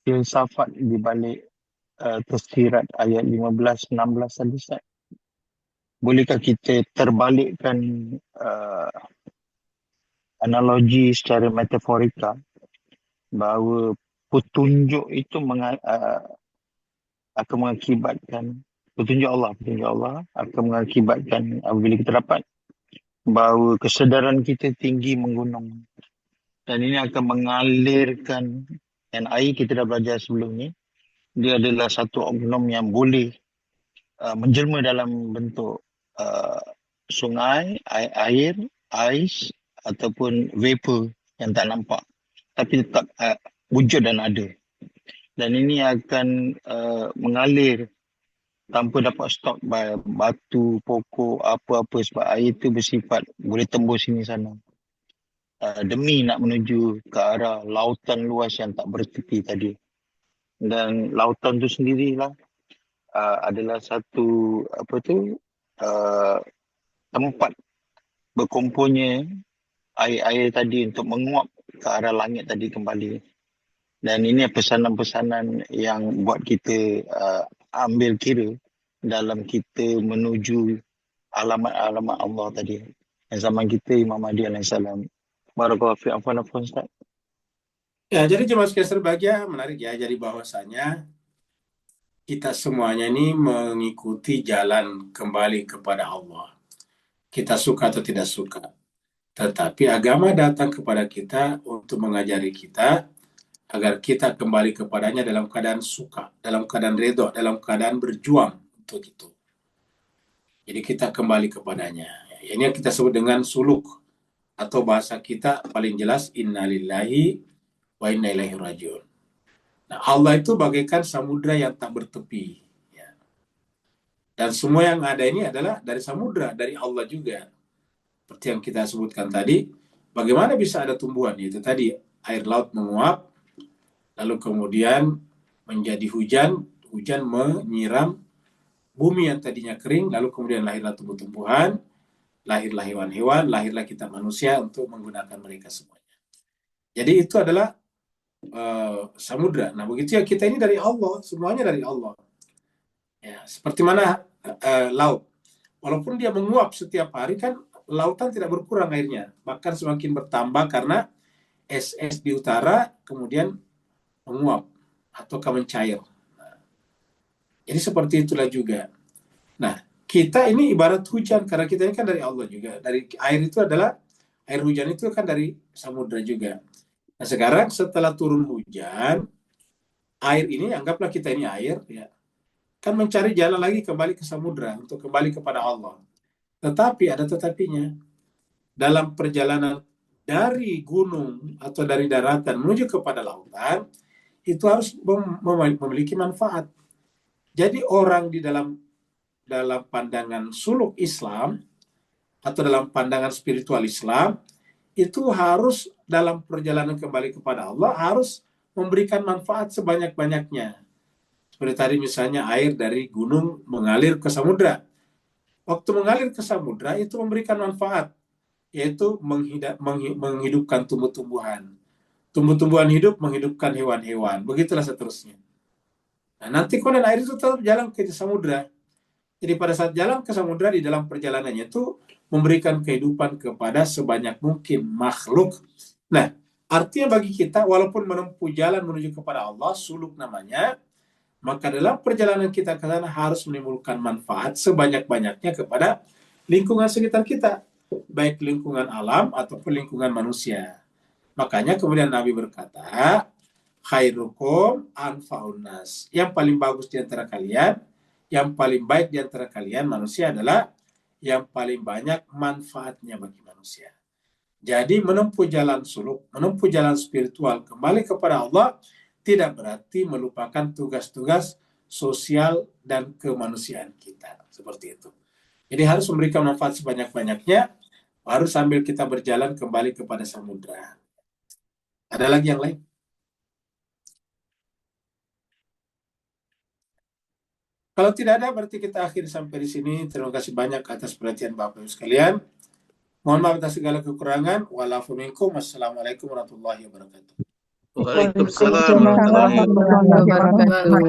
filsafat di balik tafsirat ayat 15-16 tadi, Ustaz. Bolehkah kita terbalikkan analogi secara metaforikal bahawa petunjuk itu akan mengakibatkan petunjuk Allah akan mengakibatkan apabila kita dapat bahawa kesedaran kita tinggi menggunung, dan ini akan mengalirkan, dan air kita dah belajar sebelum ni, dia adalah satu oknum yang boleh menjelma dalam bentuk sungai, air, ais ataupun vapor yang tak nampak tapi tetap wujud dan ada, dan ini akan mengalir tanpa dapat stop batu, pokok, apa-apa, sebab air itu bersifat boleh tembus sini sana. demi nak menuju ke arah lautan luas yang tak bertepi tadi. Dan lautan tu sendirilah adalah satu tempat berkumpulnya air-air tadi untuk menguap ke arah langit tadi kembali. Dan ini pesanan-pesanan yang buat kita ambil kira dalam kita menuju alamat-alamat Allah tadi. Yang zaman kita Imam Mahdi alaihissalam. Barakallahu fi afwan Ustaz. Ya, jadi jemaah sekalian berbahagia, menarik ya. Jadi bahwasanya kita semuanya ini mengikuti jalan kembali kepada Allah. Kita suka atau tidak suka. Tetapi agama datang kepada kita untuk mengajari kita agar kita kembali kepadanya dalam keadaan suka, dalam keadaan ridho, dalam keadaan berjuang untuk itu. Jadi kita kembali kepadanya. Ini yang kita sebut dengan suluk, atau bahasa kita paling jelas innalillahi wa inna ilaihi rajiun. Nah, Allah itu bagaikan samudra yang tak bertepi. Ya. Dan semua yang ada ini adalah dari samudra, dari Allah juga. Seperti yang kita sebutkan tadi, bagaimana bisa ada tumbuhan? Itu tadi, air laut menguap, lalu kemudian menjadi hujan menyiram bumi yang tadinya kering, lalu kemudian lahirlah tumbuh-tumbuhan, lahirlah hewan-hewan, lahirlah kita manusia untuk menggunakan mereka semuanya. Jadi itu adalah samudra. Nah, begitu ya, kita ini dari Allah, semuanya dari Allah. Ya, seperti mana laut. Walaupun dia menguap setiap hari, kan lautan tidak berkurang airnya, bahkan semakin bertambah karena es di utara kemudian menguap atau mencair. Nah, jadi seperti itulah juga. Nah, kita ini ibarat hujan, karena kita ini kan dari Allah juga. Dari air itu adalah, air hujan itu kan dari samudra juga. Nah, sekarang setelah turun hujan, air ini, anggaplah kita ini air, ya, kan mencari jalan lagi kembali ke samudra untuk kembali kepada Allah. Tetapi ada tetapinya. Dalam perjalanan dari gunung atau dari daratan menuju kepada lautan, itu harus memiliki manfaat. Jadi orang di dalam pandangan suluk Islam atau dalam pandangan spiritual Islam, itu harus dalam perjalanan kembali kepada Allah harus memberikan manfaat sebanyak-banyaknya. Seperti tadi misalnya air dari gunung mengalir ke samudra. Waktu mengalir ke samudra itu memberikan manfaat, yaitu menghidupkan tumbuh-tumbuhan. Tumbuh-tumbuhan hidup menghidupkan hewan-hewan. Begitulah seterusnya. Nah, nanti kemudian air itu tetap jalan ke samudra. Jadi pada saat jalan ke samudra, di dalam perjalanannya itu memberikan kehidupan kepada sebanyak mungkin makhluk. Nah, artinya bagi kita, walaupun menempuh jalan menuju kepada Allah, suluk namanya, maka dalam perjalanan kita ke sana harus menimbulkan manfaat sebanyak-banyaknya kepada lingkungan sekitar kita, baik lingkungan alam ataupun lingkungan manusia. Makanya kemudian Nabi berkata, khairukum anfa'un nas. Yang paling bagus di antara kalian, yang paling baik di antara kalian manusia adalah yang paling banyak manfaatnya bagi manusia. Jadi menempuh jalan suluk, menempuh jalan spiritual kembali kepada Allah tidak berarti melupakan tugas-tugas sosial dan kemanusiaan kita. Seperti itu. Jadi harus memberikan manfaat sebanyak-banyaknya, harus sambil kita berjalan kembali kepada samudra. Ada lagi yang lain? Kalau tidak ada, berarti kita akhiri sampai di sini. Terima kasih banyak atas perhatian Bapak Ibu sekalian. Mohon maaf atas segala kekurangan. Wa'alafu minkum. Wassalamualaikum warahmatullahi wabarakatuh. Waalaikumsalam warahmatullahi wabarakatuh.